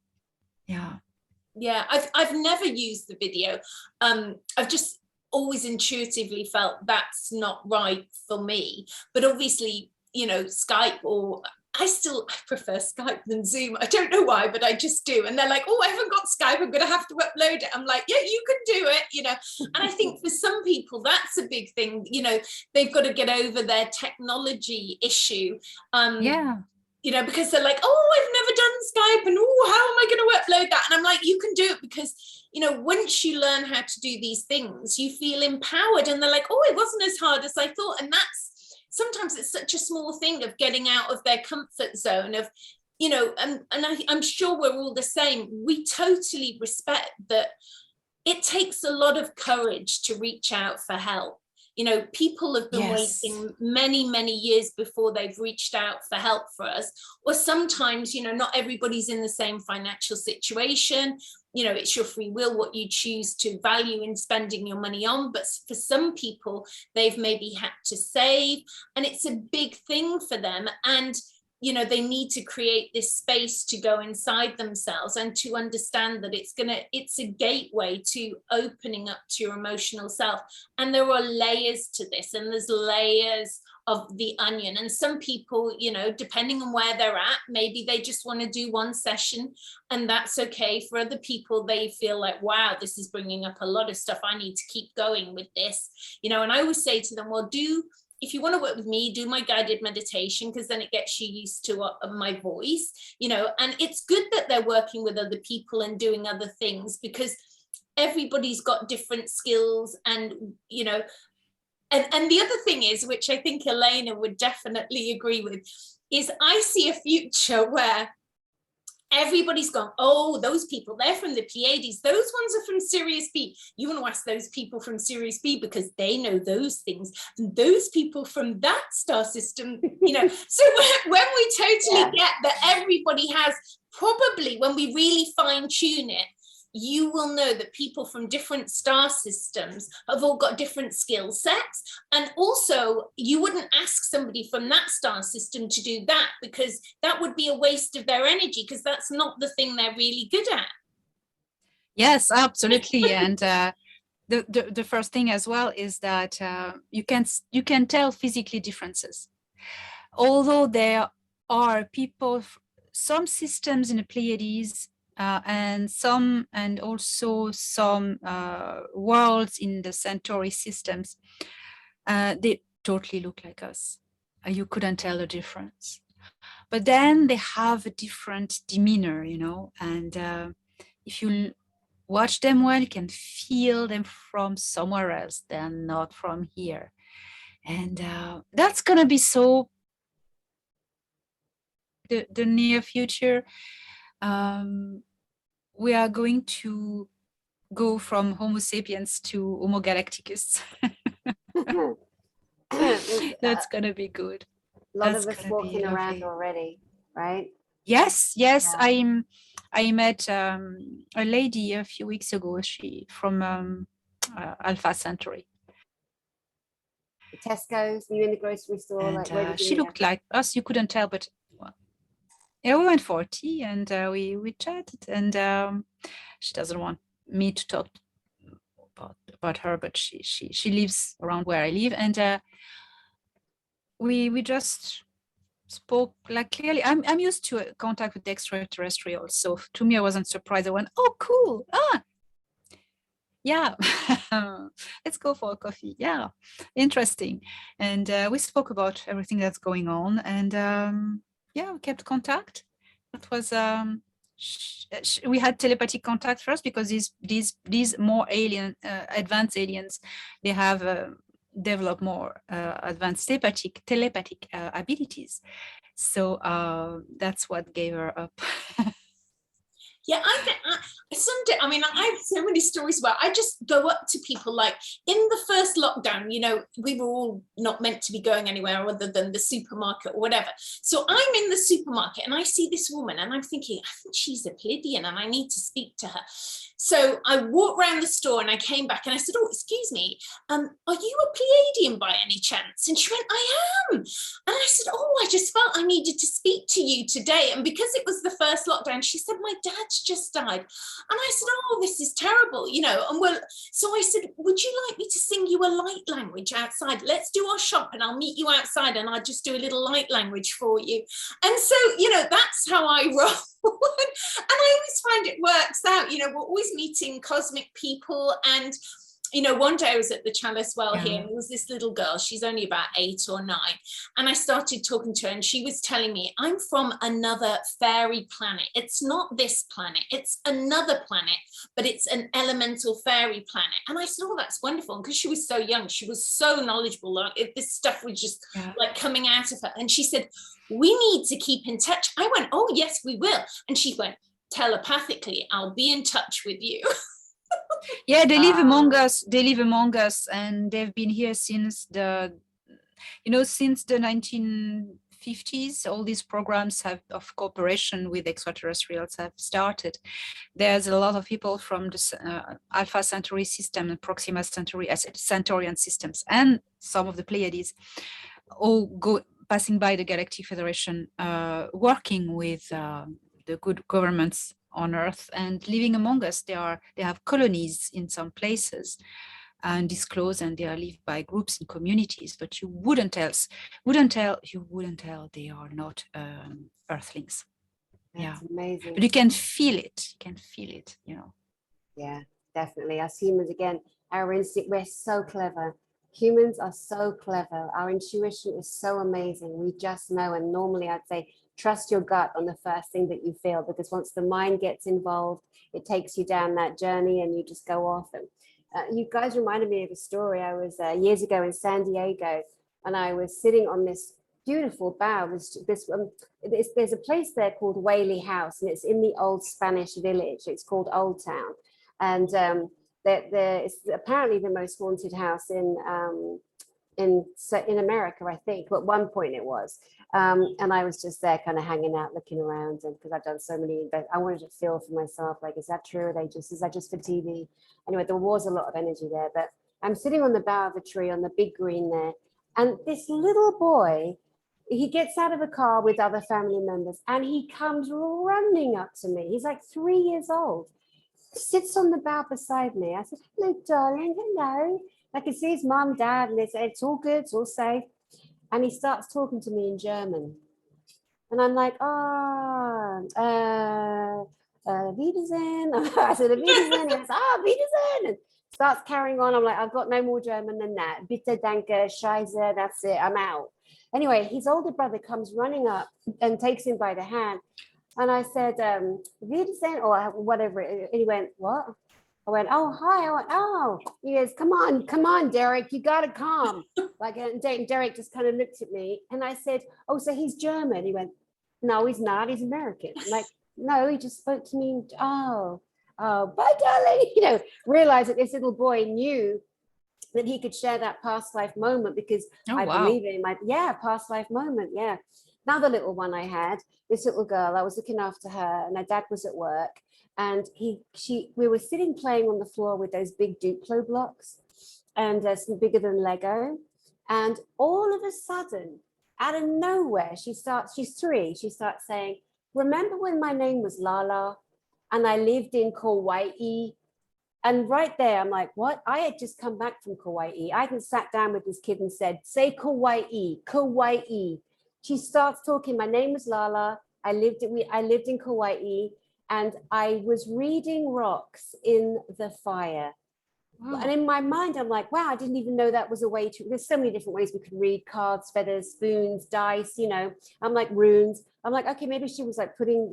I've never used the video. I've just always intuitively felt that's not right for me, but obviously, you know, Skype, or I prefer Skype than Zoom. I don't know why, but I just do. And they're like, oh, I haven't got Skype, I'm gonna have to upload it. I'm like, yeah, you can do it, you know. And I think for some people that's a big thing, you know, they've got to get over their technology issue. You know, because they're like, oh, I've never done Skype, and oh, how am I going to upload that? And I'm like, you can do it, because, you know, once you learn how to do these things, you feel empowered. And they're like, oh, it wasn't as hard as I thought. And that's, sometimes it's such a small thing of getting out of their comfort zone of, you know, and I'm sure we're all the same. We totally respect that it takes a lot of courage to reach out for help. You know, people have been waiting many, many years before they've reached out for help for us. Or sometimes, you know, not everybody's in the same financial situation. You know, it's your free will what you choose to value in spending your money on. But for some people, they've maybe had to save, and it's a big thing for them. And you know, they need to create this space to go inside themselves and to understand that it's a gateway to opening up to your emotional self. And there are layers to this, and there's layers of the onion. And some people, you know, depending on where they're at, maybe they just want to do one session, and that's okay. For other people, they feel like, wow, this is bringing up a lot of stuff. I need to keep going with this, you know. And I always say to them, well, if you want to work with me, do my guided meditation, because then it gets you used to my voice, you know. And it's good that they're working with other people and doing other things, because everybody's got different skills. And, you know, and the other thing is, which I think Elena would definitely agree with, is I see a future where everybody's gone, oh, those people, they're from the Pleiades, those ones are from Sirius B. You want to ask those people from Sirius B because they know those things. And those people from that star system, you know. So when we totally get that everybody has, probably when we really fine tune it, you will know that people from different star systems have all got different skill sets. And also, you wouldn't ask somebody from that star system to do that, because that would be a waste of their energy, because that's not the thing they're really good at. Yes, absolutely. And the first thing as well is that you can tell physically differences. although there are people, some systems in the Pleiades and also some worlds in the Centauri systems, they totally look like us. You couldn't tell the difference. But then they have a different demeanor, you know, and if you watch them well, you can feel them from somewhere else. They're not from here. And that's going to be so the near future. We are going to go from Homo sapiens to Homo galacticus. That's going to be good. A lot of us walking around already, right? Yes, yes. Yeah. I met a lady a few weeks ago. She from Alpha Centauri. Tesco's, you in the grocery store, and, like where she looked like us. You couldn't tell, but well, yeah, we went for tea and we chatted. And she doesn't want me to talk about her, but she lives around where I live, and we just spoke like clearly. I'm used to contact with extraterrestrials, so to me I wasn't surprised. I went, oh cool, yeah, let's go for a coffee. Yeah, interesting. And we spoke about everything that's going on, and yeah, we kept contact. That was we had telepathic contact first, because these more advanced aliens, they have developed more advanced telepathic abilities. So that's what gave her up. Yeah, someday, I mean, I have so many stories where I just go up to people, like in the first lockdown, you know, we were all not meant to be going anywhere other than the supermarket or whatever. So I'm in the supermarket and I see this woman and I'm thinking, I think she's a Pleiadian and I need to speak to her. So I walked around the store and I came back and I said, oh, excuse me, are you a Pleiadian by any chance? And she went, I am. And I said, oh, I just felt I needed to speak to you today. And because it was the first lockdown, she said, my dad's just died. And I said, oh, this is terrible, you know. And well, so I said, would you like me to sing you a light language outside? Let's do our shop and I'll meet you outside and I'll just do a little light language for you. And so, you know, that's how I roll. And I always find it works out, you know, we're always meeting cosmic people. And you know, one day I was at the Chalice Well here, and there was this little girl, she's only about 8 or 9. And I started talking to her and she was telling me, I'm from another fairy planet. It's not this planet, it's another planet, but it's an elemental fairy planet. And I said, oh, that's wonderful. And because she was so young, she was so knowledgeable, like if this stuff was just like coming out of her. And she said, we need to keep in touch. I went, oh, yes, we will. And she went, telepathically, I'll be in touch with you. Yeah, they live among us. They live among us, and they've been here since since the 1950s. All these programs of cooperation with extraterrestrials have started. There's a lot of people from the Alpha Centauri system and Proxima Centauri, Centaurian systems, and some of the Pleiades, all passing by the Galactic Federation, working with the good governments on Earth and living among us. They have colonies in some places and disclose, and they are lived by groups and communities, but you wouldn't tell they are not Earthlings. That's amazing. But you can feel it. You know. Yeah, definitely. As humans, again, our instinct, we're so clever. Humans are so clever. Our intuition is so amazing. We just know. And normally I'd say, trust your gut on the first thing that you feel, because once the mind gets involved, it takes you down that journey and you just go off. And you guys reminded me of a story. I was years ago in San Diego, and I was sitting on this beautiful bough. There's a place there called Whaley House, and it's in the old Spanish village. It's called Old Town. And it's apparently the most haunted house in America, I think. But at one point it was. And I was just there kind of hanging out, looking around, and because I've done so many, I wanted to feel for myself, like, is that true? Is that just for TV? Anyway, there was a lot of energy there, but I'm sitting on the bough of a tree on the big green there. And this little boy, he gets out of a car with other family members and he comes running up to me. He's like 3 years old, sits on the bough beside me. I said, hello, darling, hello. I can see his mom, dad, and they say, it's all good, it's all safe. and he starts talking to me in German. And I'm like, Wiedersehen. I said, Wiedersehen. He goes, Wiedersehen. And starts carrying on. I'm like, I've got no more German than that. Bitte, danke, scheiße, that's it, I'm out. Anyway, his older brother comes running up and takes him by the hand. And I said, Wiedersehen, or whatever. And he went, what? I went, oh, hi. I went, oh. He goes, come on, Derek, you got to come. Like, and Derek just kind of looked at me. And I said, oh, so he's German? He went, no, he's not. He's American. I'm like, no, he just spoke to me. Oh, bye, darling. You know, realized that this little boy knew that he could share that past life moment, because I believe in my, past life moment. Yeah. Another little one I had, this little girl, I was looking after her, and her dad was at work, and we were sitting playing on the floor with those big Duplo blocks, and some bigger than Lego. And all of a sudden, out of nowhere, she's 3, she starts saying, remember when my name was Lala and I lived in Kauai? And right there, I'm like, what? I had just come back from Kauai. I hadn't sat down with this kid and said, say Kauai, Kauai. She starts talking, my name was Lala, I lived in Kauai, and I was reading rocks in the fire. Wow. And in my mind, I'm like, wow, I didn't even know that was a way to, there's so many different ways we could read: cards, feathers, spoons, dice, you know. I'm like, runes. I'm like, okay, maybe she was like putting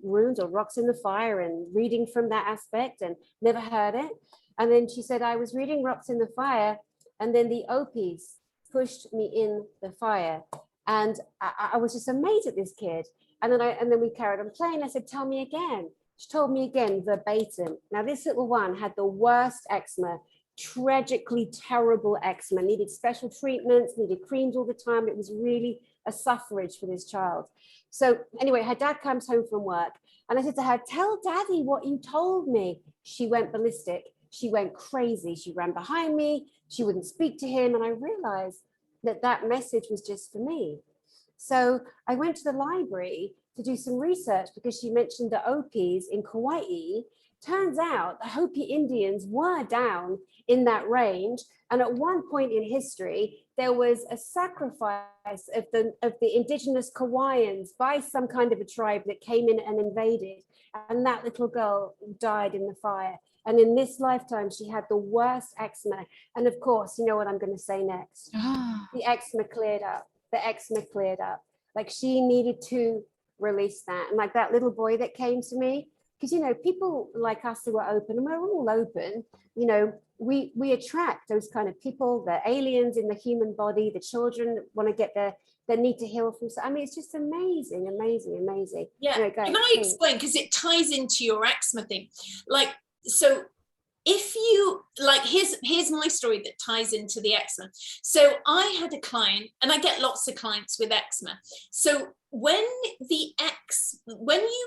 runes or rocks in the fire and reading from that aspect, and never heard it. And then she said, I was reading rocks in the fire, and then the Opis pushed me in the fire. And I was just amazed at this kid. And then we carried on playing. I said, tell me again. She told me again, verbatim. Now, this little one had the worst eczema, tragically terrible eczema, needed special treatments, needed creams all the time. It was really a suffrage for this child. So anyway, her dad comes home from work, and I said to her, tell daddy what you told me. She went ballistic. She went crazy. She ran behind me. She wouldn't speak to him. And I realized that message was just for me. So I went to the library to do some research, because she mentioned the Opis in Kauai. Turns out the Hopi Indians were down in that range. And at one point in history, there was a sacrifice of the indigenous Kauaians by some kind of a tribe that came in and invaded. And that little girl died in the fire. And in this lifetime, she had the worst eczema. And of course, you know what I'm going to say next. The eczema cleared up. The eczema cleared up. Like, she needed to release that. And like that little boy that came to me, because, you know, people like us who are open, and we're all open, you know, we attract those kind of people, the aliens in the human body, the children that want to get their need to heal from. I mean, it's just amazing, amazing, amazing. Yeah. Anyway, Can I explain? Because it ties into your eczema thing. Like, so if you like, here's my story that ties into the eczema. So I had a client, and I get lots of clients with eczema. So when you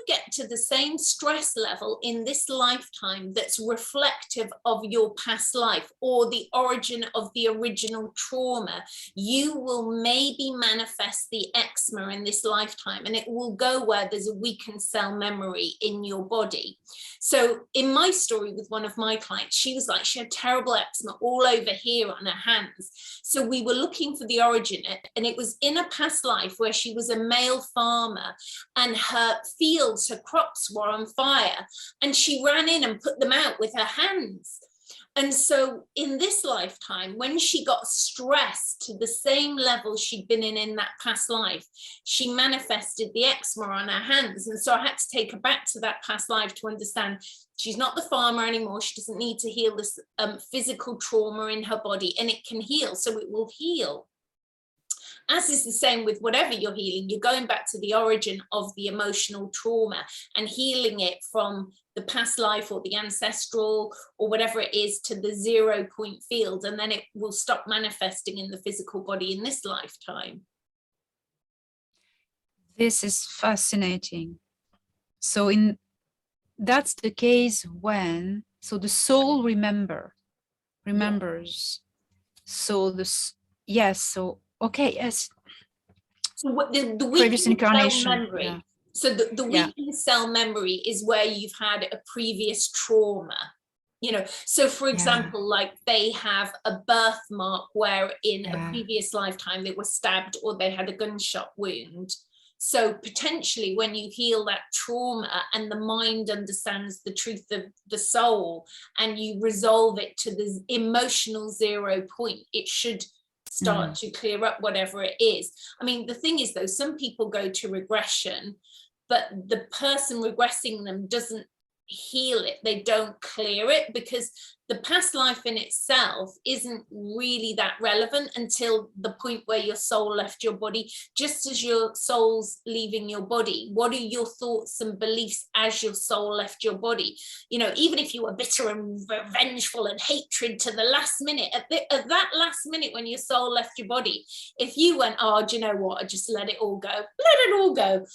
get to the same stress level in this lifetime that's reflective of your past life or the origin of the original trauma, you will maybe manifest the eczema in this lifetime, and it will go where there's a weakened cell memory in your body. So in my story with one of my clients, she had terrible eczema all over here on her hands. So we were looking for the origin, and it was in a past life where she was a male farmer, and her fields, her crops were on fire, and she ran in and put them out with her hands. And so in this lifetime, when she got stressed to the same level she'd been in that past life, she manifested the eczema on her hands. And so I had to take her back to that past life to understand she's not the farmer anymore. She doesn't need to heal this physical trauma in her body, and it can heal, so it will heal. As is the same with whatever you're healing, you're going back to the origin of the emotional trauma and healing it from the past life or the ancestral or whatever it is to the 0 point field, and then it will stop manifesting in the physical body in this lifetime. This is fascinating. So that's the case when, so the soul remembers. So okay, yes. So what the previous incarnation memory. Yeah. So the weakened cell memory is where you've had a previous trauma. You know, so for example, like they have a birthmark where in a previous lifetime they were stabbed or they had a gunshot wound. So potentially when you heal that trauma and the mind understands the truth of the soul and you resolve it to the emotional 0 point, it should start to clear up whatever it is. I mean, the thing is though, some people go to regression, but the person regressing them doesn't heal it, they don't clear it, because the past life in itself isn't really that relevant until the point where your soul left your body. Just as your soul's leaving your body, what are your thoughts and beliefs as your soul left your body? You know, even if you were bitter and revengeful and hatred to the last minute, at that last minute when your soul left your body, if you went, oh, do you know what, I just let it all go, let it all go,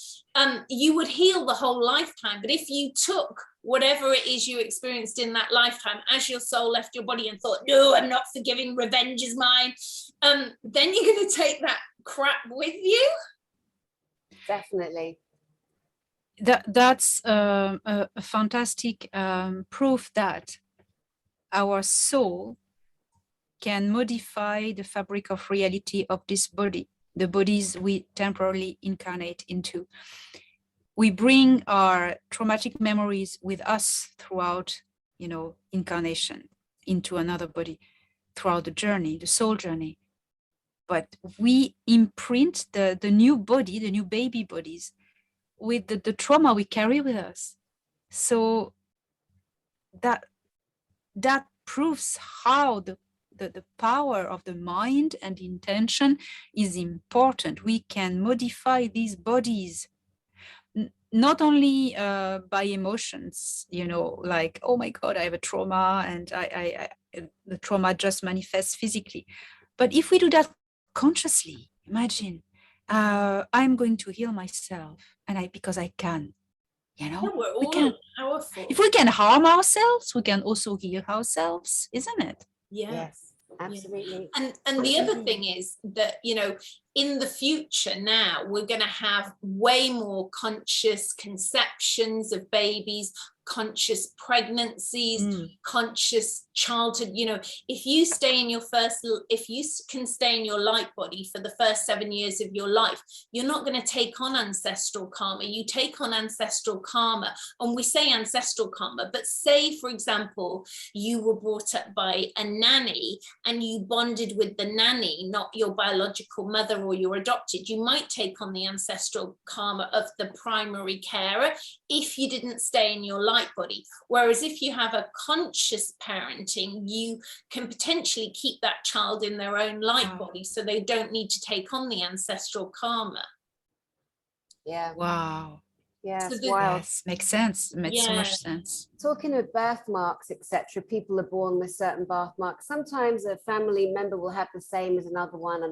you would heal the whole lifetime. But if you took whatever it is you experienced in that lifetime as your soul left your body and thought, no, I'm not forgiving, revenge is mine, then you're going to take that crap with you. Definitely. That's a fantastic proof that our soul can modify the fabric of reality of this body, the bodies we temporarily incarnate into. We bring our traumatic memories with us throughout, you know, incarnation into another body, throughout the journey, the soul journey. But we imprint the new body, the new baby bodies, with the trauma we carry with us. So that proves how the power of the mind and intention is important. We can modify these bodies not only by emotions, you know, like, oh my God, I have a trauma and I the trauma just manifests physically. But if we do that consciously, imagine, I'm going to heal myself, and because I can, you know, Yeah, we're all we can. powerful. If we can harm ourselves, we can also heal ourselves, isn't it? Yeah. Yes, absolutely. And the other thing is that, you know, in the future now, we're going to have way more conscious conceptions of babies, conscious pregnancies, conscious childhood. You know, if you can stay in your light body for the first 7 years of your life, you're not going to take on ancestral karma. You take on ancestral karma, and we say ancestral karma, but say, for example, you were brought up by a nanny and you bonded with the nanny, not your biological mother or your adopted, you might take on the ancestral karma of the primary carer if you didn't stay in your light body. Whereas if you have a conscious parenting, you can potentially keep that child in their own light body, so they don't need to take on the ancestral karma. Yeah. Wow. Yeah, So it's wild. Yes, makes sense. It makes so much sense. Talking of birthmarks, etc., people are born with certain birthmarks. Sometimes a family member will have the same as another one.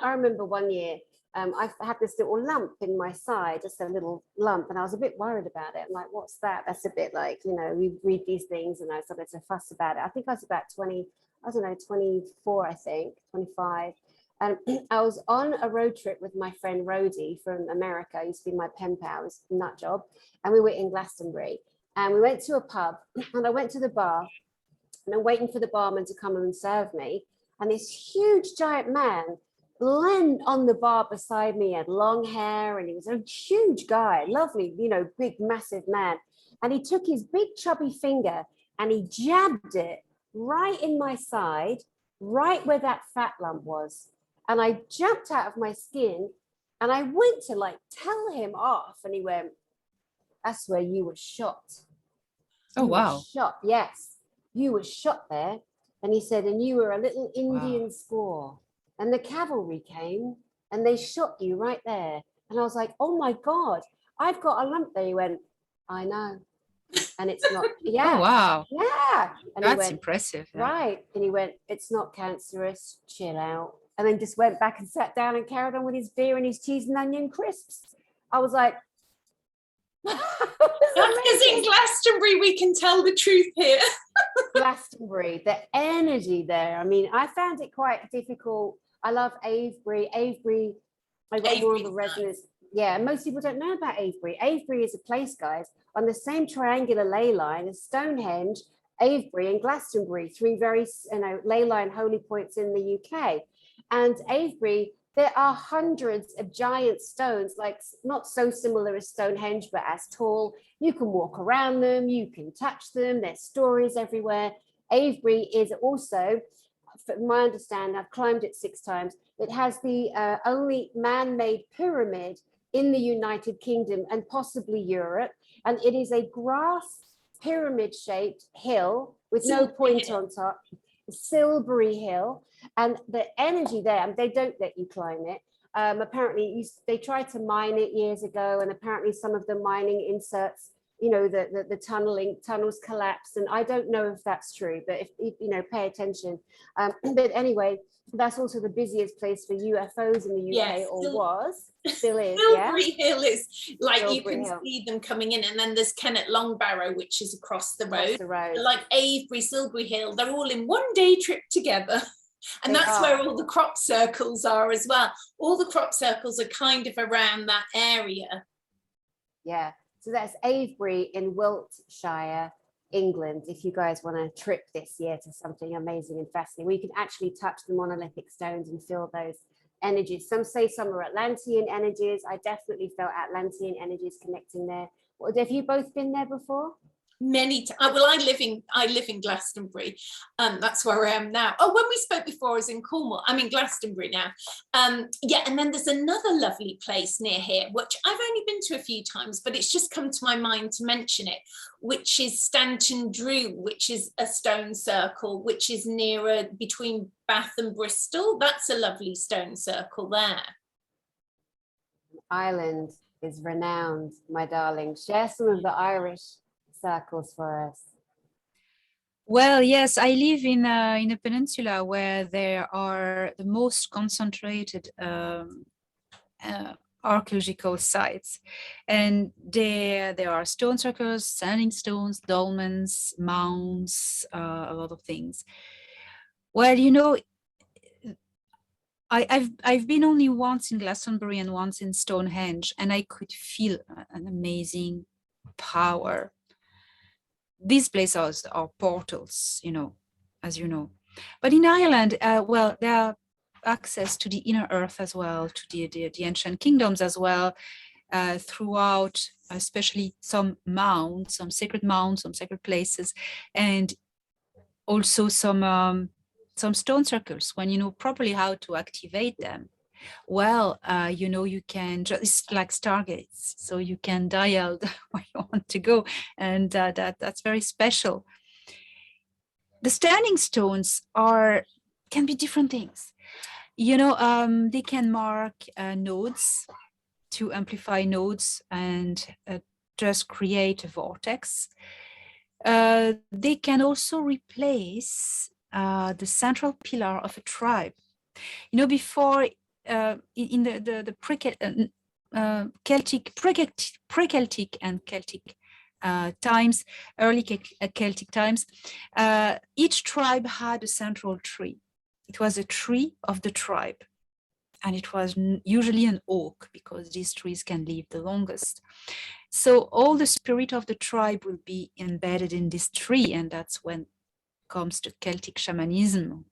I remember one year, I had this little lump in my side, just a little lump, and I was a bit worried about it. I'm like, what's that? That's a bit like, you know, we read these things and I started to fuss about it. I think I was about 24, I think, 25. And I was on a road trip with my friend Rhodey from America. He used to be my pen pal, it was a nut job. And we were in Glastonbury. And we went to a pub, and I went to the bar, and I'm waiting for the barman to come and serve me. And this huge giant man leaned on the bar beside me, had long hair, and he was a huge guy, lovely, you know, big, massive man. And he took his big chubby finger and he jabbed it right in my side, right where that fat lump was. And I jumped out of my skin, and I went to like tell him off, and he went, that's where you were shot. Oh, wow. Shot, yes. You were shot there. And he said, and you were a little Indian squaw. And the cavalry came and they shot you right there. And I was like, oh my God, I've got a lump there. He went, I know. And it's not, Oh, wow. Yeah. And that's he went, impressive. Yeah. Right. And he went, it's not cancerous, chill out. And then just went back and sat down and carried on with his beer and his cheese and onion crisps. I was like, because in Glastonbury we can tell the truth here. Glastonbury, the energy there. I mean, I found it quite difficult. I love Avebury. I got more of a resonance. Yeah, and most people don't know about Avebury. Avebury is a place, guys, on the same triangular ley line as Stonehenge, Avebury, and Glastonbury, three very ley line holy points in the UK. And Avebury, there are hundreds of giant stones, like not so similar as Stonehenge, but as tall. You can walk around them, you can touch them, there's stories everywhere. Avebury is also, from my understanding, I've climbed it 6 times, it has the only man-made pyramid in the United Kingdom and possibly Europe. And it is a grass pyramid-shaped hill with no point on top, Silbury Hill. And the energy there, they don't let you climb it. Apparently, they tried to mine it years ago, and apparently some of the mining inserts, the tunnels collapsed. And I don't know if that's true, but if pay attention. But anyway, that's also the busiest place for UFOs in the UK, still is. Silbury Hill is like Silbury, you can see them coming in, and then there's Kennet Longbarrow, which is across the road. Like Avebury, Silbury Hill, they're all in one day trip together. And that's where all the crop circles are as well. All the crop circles are kind of around that area. Yeah, so that's Avebury in Wiltshire, England, if you guys want to trip this year to something amazing and fascinating, where you can actually touch the monolithic stones and feel those energies. Some say some are Atlantean energies. I definitely felt Atlantean energies connecting there. Have you both been there before? Many times. Well, I live in Glastonbury. That's where I am now. Oh, when we spoke before, I was in Cornwall. I'm in Glastonbury now. Yeah, and then there's another lovely place near here, which I've only been to a few times, but it's just come to my mind to mention it, which is Stanton Drew, which is a stone circle, which is nearer between Bath and Bristol. That's a lovely stone circle there. Ireland is renowned, my darling. Share some of the Irish circles for us. Well, yes, I live in a peninsula where there are the most concentrated archaeological sites, and there are stone circles, standing stones, dolmens, mounds, a lot of things. Well, I've been only once in Glastonbury and once in Stonehenge, and I could feel an amazing power. These places are portals, as you know. But in Ireland, well, there are access to the inner earth as well, to the ancient kingdoms as well, throughout, especially some mounds, some sacred mounds, some sacred places, and also some stone circles. When you know properly how to activate them, well, you can just like stargates, so you can dial where you want to go, and that's very special. The standing stones can be different things. They can mark nodes to amplify nodes and just create a vortex. They can also replace the central pillar of a tribe. Before in the pre-Celtic and Celtic times, early Celtic times, each tribe had a central tree. It was a tree of the tribe, and it was usually an oak, because these trees can live the longest. So all the spirit of the tribe will be embedded in this tree, and that's when comes to Celtic shamanism,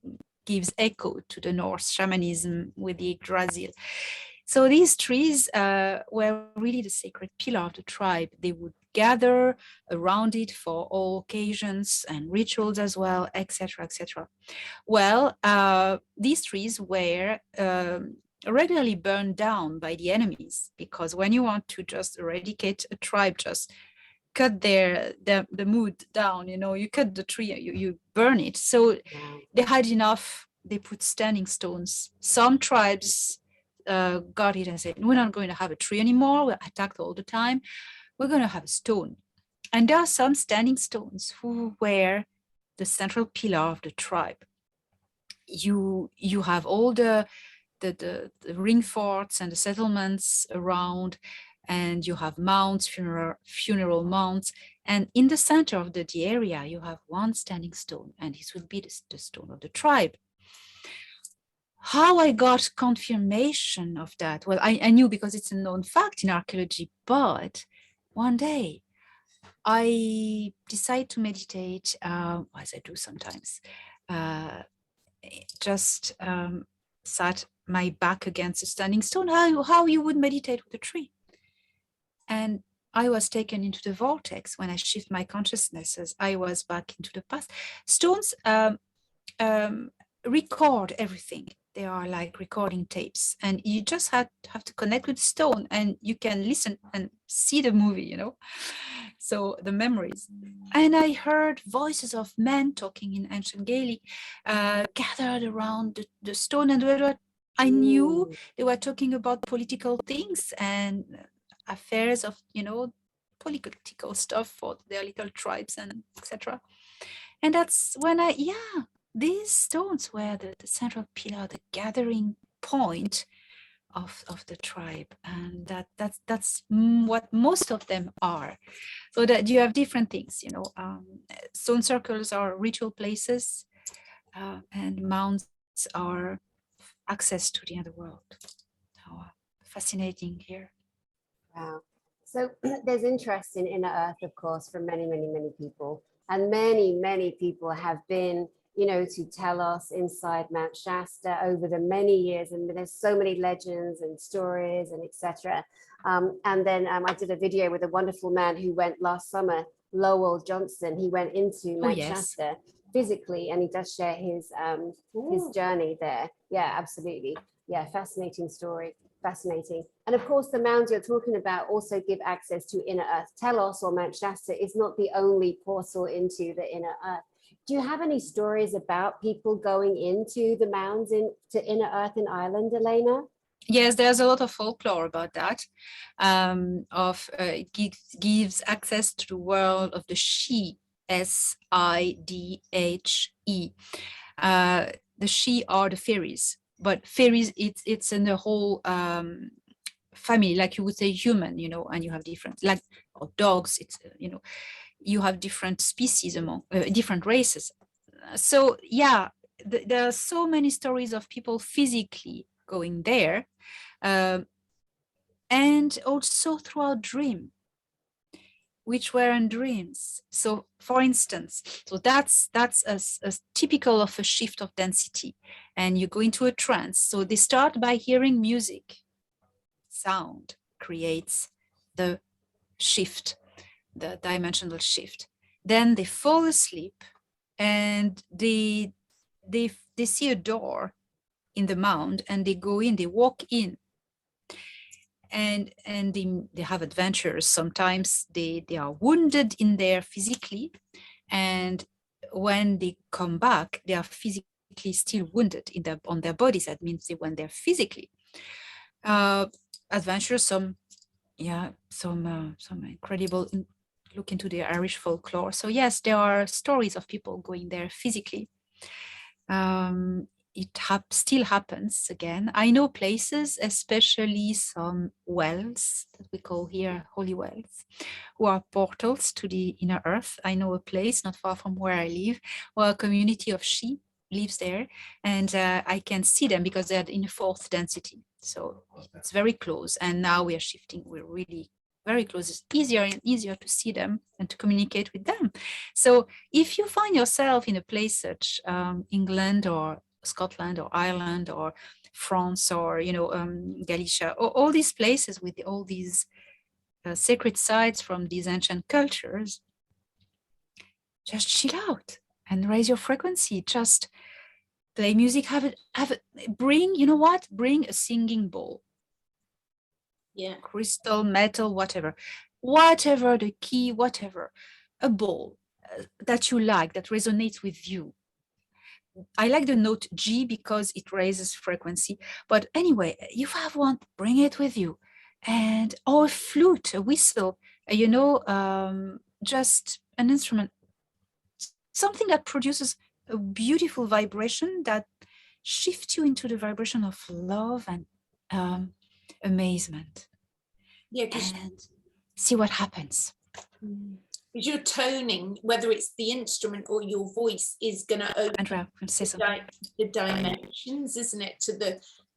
gives echo to the Norse shamanism with the Yggdrasil. So these trees were really the sacred pillar of the tribe. They would gather around it for all occasions and rituals as well, etc., etc. Well, these trees were regularly burned down by the enemies, because when you want to just eradicate a tribe, just cut the mood down, you cut the tree, you burn it. So they had enough, they put standing stones. Some tribes got it and said, we're not going to have a tree anymore, we're attacked all the time, we're going to have a stone. And there are some standing stones who were the central pillar of the tribe. You have all the ring forts and the settlements around, and you have mounds, funeral mounds, and in the center of the area you have one standing stone, and this will be the stone of the tribe. how I got confirmation of that. Well, I knew because it's a known fact in archaeology, but one day I decided to meditate, as I do sometimes, just sat my back against a standing stone, how you would meditate with a tree. And I was taken into the vortex when I shift my consciousness as I was back into the past. Stones record everything. They are like recording tapes, and you just have to connect with stone, and you can listen and see the movie, you know. So the memories. And I heard voices of men talking in ancient Gaelic, gathered around the stone, and I knew they were talking about political things and affairs of, you know, political stuff for their little tribes and etc. And that's when these stones were the central pillar, the gathering point of the tribe, and that's what most of them are. So that you have different things, you know. Stone circles are ritual places, and mounds are access to the other world. So fascinating here. Wow. So there's interest in inner earth, of course, from many, many, many people. And many, many people have been, you know, to Telos inside Mount Shasta over the many years. And there's so many legends and stories and etc. And then I did a video with a wonderful man who went last summer, Lowell Johnson. He went into Mount Shasta physically, and he does share his journey there. Yeah, absolutely. Yeah, fascinating story. Fascinating. And of course, the mounds you're talking about also give access to inner earth. Telos or Mount Shasta is not the only portal into the inner earth. Do you have any stories about people going into the mounds into inner earth in Ireland, Elena? Yes, there's a lot of folklore about that. It gives access to the world of the Sidhe, S-I-D-H-E. The Sidhe are the fairies, but fairies, it's in the whole family, like you would say human, you know, and you have different, like or dogs, it's, you know, you have different species among different races. So yeah, there are so many stories of people physically going there, and also throughout dream, which were in dreams. So for instance, so that's a typical of a shift of density, and you go into a trance. So they start by hearing music. Sound creates the shift, the dimensional shift. Then they fall asleep, and they see a door in the mound, and they go in, they walk in, and they have adventures. Sometimes they are wounded in there physically, and when they come back, they are physically still wounded on their bodies. That means when they're physically adventures, some incredible look into the Irish folklore. So yes, there are stories of people going there physically. It still happens again. I know places, especially some wells that we call here holy wells, who are portals to the inner earth. I know a place not far from where I live, where a community of Sidhe lives there, and I can see them because they're in fourth density. So it's very close. And now we are shifting. We're really very close. It's easier and easier to see them and to communicate with them. So if you find yourself in a place such England or Scotland or Ireland or France or, you know, Galicia, all these places with all these sacred sites from these ancient cultures, just chill out and raise your frequency. Just play music, bring, you know what? Bring a singing bowl. Yeah. Crystal, metal, whatever the key, whatever, a bowl that you like, that resonates with you. I like the note G because it raises frequency, but anyway, you have one, bring it with you. And or a flute, a whistle, you know, just an instrument, something that produces a beautiful vibration that shifts you into the vibration of love and amazement. Yeah, and see what happens. Because your toning, whether it's the instrument or your voice, is going to open Andrea, say something. the dimensions, isn't it,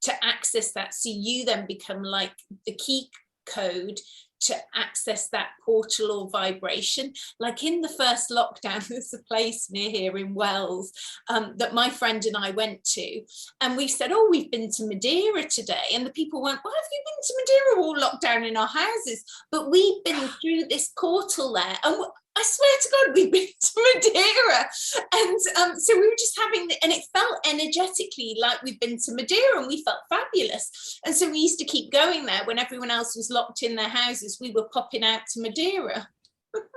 to access that. So you then become like the key code to access that portal or vibration. Like in the first lockdown, there's a place near here in Wells that my friend and I went to, and we said, oh, we've been to Madeira today, and the people went, well, have you been to Madeira? We're all locked down in our houses, but we've been through this portal there, and I swear to God, we've been to Madeira. And so we were just having, and it felt energetically like we've been to Madeira, and we felt fabulous. And so we used to keep going there when everyone else was locked in their houses. We were popping out to Madeira.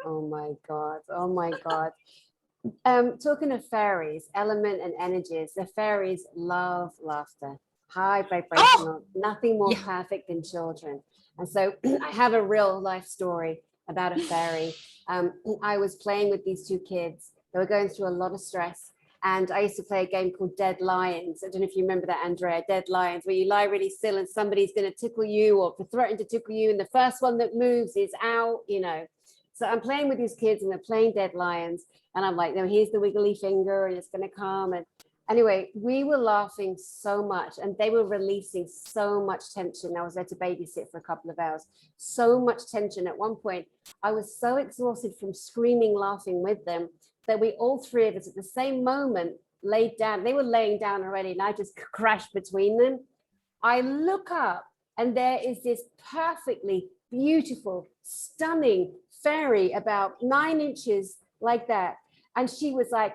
Oh my God. Oh my God. Talking of fairies, element and energies, the fairies love laughter, high vibrational, nothing more perfect than children. And so I have a real life story about a fairy. I was playing with these two kids. They were going through a lot of stress. And I used to play a game called Dead Lions. I don't know if you remember that, Andrea, Dead Lions, where you lie really still and somebody's going to tickle you or threaten to tickle you. And the first one that moves is out, you know. So I'm playing with these kids and they're playing Dead Lions. And I'm like, no, here's the wiggly finger and it's going to come. And anyway, we were laughing so much and they were releasing so much tension. I was there to babysit for a couple of hours. So much tension. At one point, I was so exhausted from screaming, laughing with them that we all three of us at the same moment laid down. They were laying down already and I just crashed between them. I look up and there is this perfectly beautiful, stunning fairy about 9 inches like that. And she was like,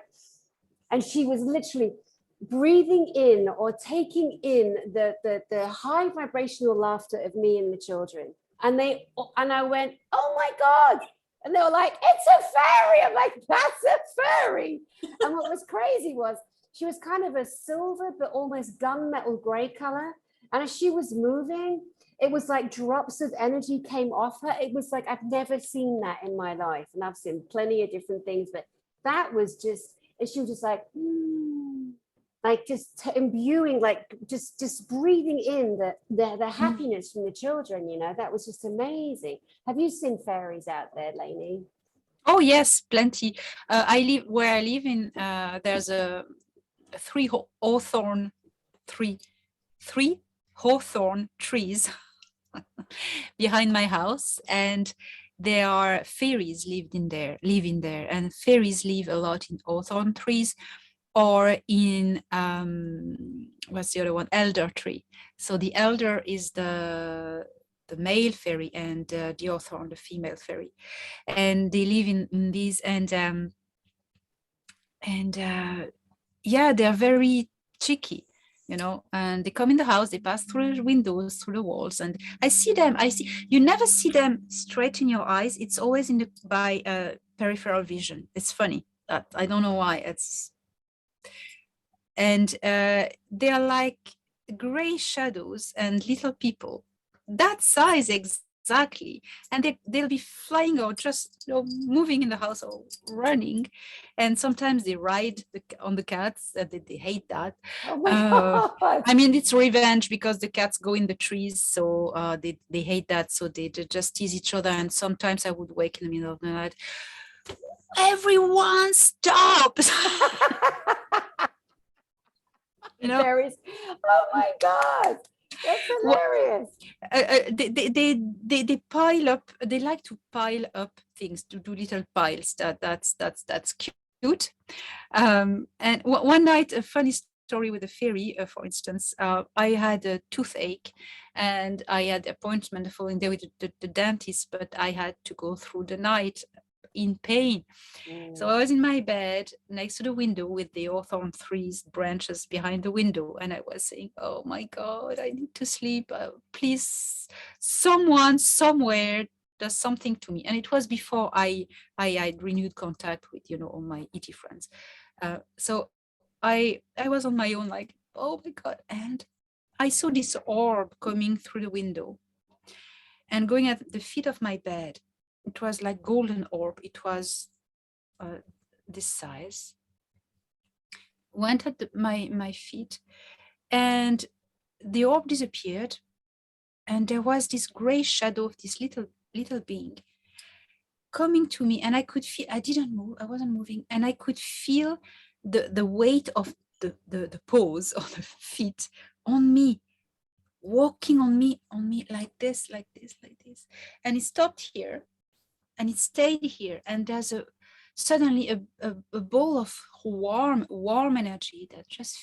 and she was literally breathing in or taking in the high vibrational laughter of me and the children. And I went, oh my God. And they were like, it's a fairy. I'm like, that's a fairy. And what was crazy was she was kind of a silver, but almost gunmetal gray color. And as she was moving, it was like drops of energy came off her. It was like, I've never seen that in my life. And I've seen plenty of different things, but that was just, and she was just like, like just imbuing, like just breathing in the happiness from the children, you know. That was just amazing. Have you seen fairies out there, Lainey? Oh yes, plenty. Where I live in, there's three hawthorn trees behind my house, and there are fairies living there, and fairies live a lot in hawthorn trees or in what's the other one, elder tree. So the elder is the male fairy and the hawthorn, the female fairy, and they live in these, and yeah, they're very cheeky, you know, and they come in the house, they pass through the windows, through the walls, and you never see them straight in your eyes. It's always by peripheral vision. It's funny that I don't know why. And they are like gray shadows and little people that size exactly, and they'll be flying or just, you know, moving in the house or running, and sometimes they ride on the cats. They hate that. Oh my God. I mean, it's revenge because the cats go in the trees, so they hate that, so they just tease each other. And sometimes I would wake in the middle of the night, everyone stop. You know? Fairies. Oh my God. That's hilarious. They pile up. They like to pile up things, to do little piles. That's cute. And one night, a funny story with a fairy. For instance, I had a toothache, and I had an appointment the following day with the dentist, but I had to go through the night in pain. So I was in my bed next to the window with the hawthorn trees branches behind the window, and I was saying, oh my God, I need to sleep. Please, someone somewhere does something to me. And it was before I had renewed contact with, you know, all my ET friends. So I was on my own, like, oh my God. And I saw this orb coming through the window and going at the feet of my bed. It was like golden orb. It was this size. Went at my feet, and the orb disappeared, and there was this gray shadow of this little being coming to me, and I could feel, I didn't move, I wasn't moving, and I could feel the weight of the paws or the feet on me, walking on me like this, like this, like this. And it stopped here and it stayed here. And there's suddenly a ball of warm energy that just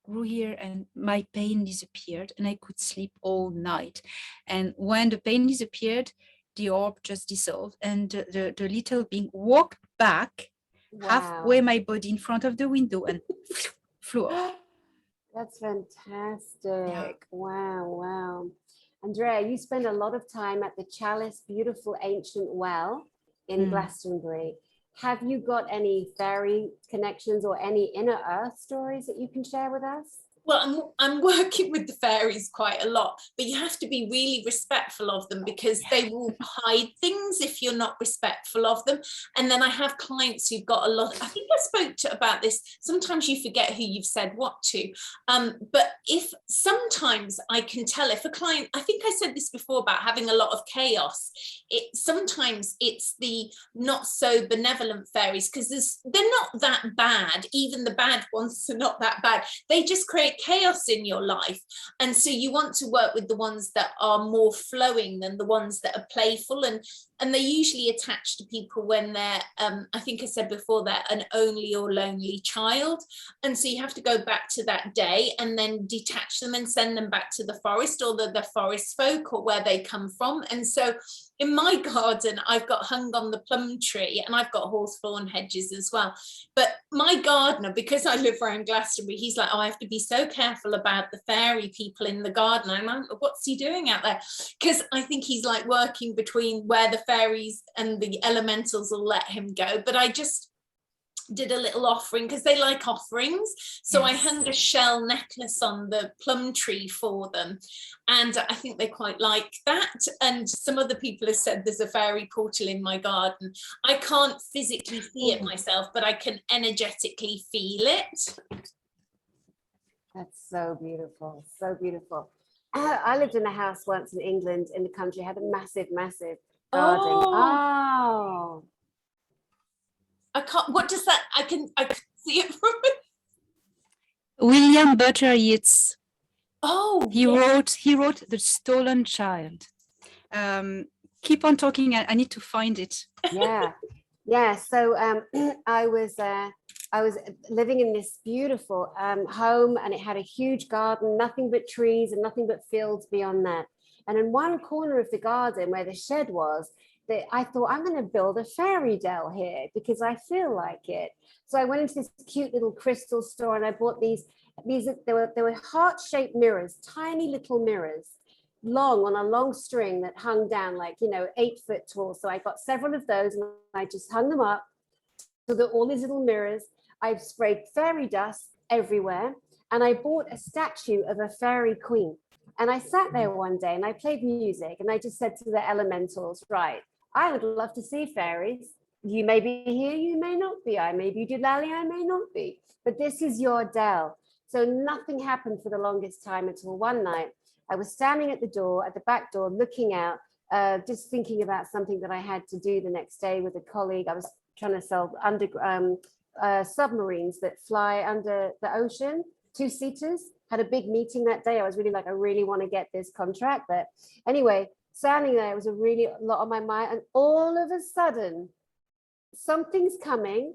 grew here, and my pain disappeared and I could sleep all night. And when the pain disappeared, the orb just dissolved, and the little being walked back halfway my body in front of the window and flew off. That's fantastic. Wow. Andrea, you spend a lot of time at the Chalice Beautiful Ancient Well in Glastonbury. Have you got any fairy connections or any inner earth stories that you can share with us? Well, I'm working with the fairies quite a lot, but you have to be really respectful of them, because they will hide things if you're not respectful of them. And then I have clients who've got a lot, I think I spoke about this, sometimes you forget who you've said what to, but if sometimes I can tell if a client, I think I said this before about having a lot of chaos, sometimes it's the not so benevolent fairies, because they're not that bad, even the bad ones are not that bad, they just create chaos in your life. And so you want to work with the ones that are more flowing than the ones that are playful, and they're usually attached to people when they're I think I said before, they're an only or lonely child, and so you have to go back to that day and then detach them and send them back to the forest, or the forest folk, or where they come from. And so in my garden, I've got hung on the plum tree, and I've got hawthorn hedges as well. But my gardener, because I live around Glastonbury, he's like, oh, I have to be so careful about the fairy people in the garden. I'm like, what's he doing out there? Because I think he's like working between where the fairies and the elementals will let him go. But I just did a little offering, because they like offerings, so I hung a shell necklace on the plum tree for them, and I think they quite like that. And some other people have said there's a fairy portal in my garden. I can't physically see it myself, but I can energetically feel it. That's so beautiful, so beautiful. I lived in a house once in England, in the country, had a massive garden. Oh. I can't, what does that, I can see it from it. William Butler Yeats. Oh, he wrote The Stolen Child. Keep on talking, I need to find it. Yeah. So I was living in this beautiful home, and it had a huge garden, nothing but trees and nothing but fields beyond that. And in one corner of the garden where the shed was, I thought, I'm going to build a fairy dell here because I feel like it. So I went into this cute little crystal store, and I bought these there were heart-shaped mirrors, tiny little mirrors, on a long string that hung down, like, 8 foot tall. So I got several of those, and I just hung them up. So that all these little mirrors, I've sprayed fairy dust everywhere, and I bought a statue of a fairy queen. And I sat there one day and I played music, and I just said to the elementals, right, I would love to see fairies. You may be here, you may not be. I may be Doolally, I may not be. But this is your dell. So nothing happened for the longest time until one night I was standing at the back door, looking out, just thinking about something that I had to do the next day with a colleague. I was trying to sell submarines that fly under the ocean, 2-seaters. Had a big meeting that day. I was really like, I really want to get this contract. But anyway, standing there, it was a lot on my mind. And all of a sudden, something's coming.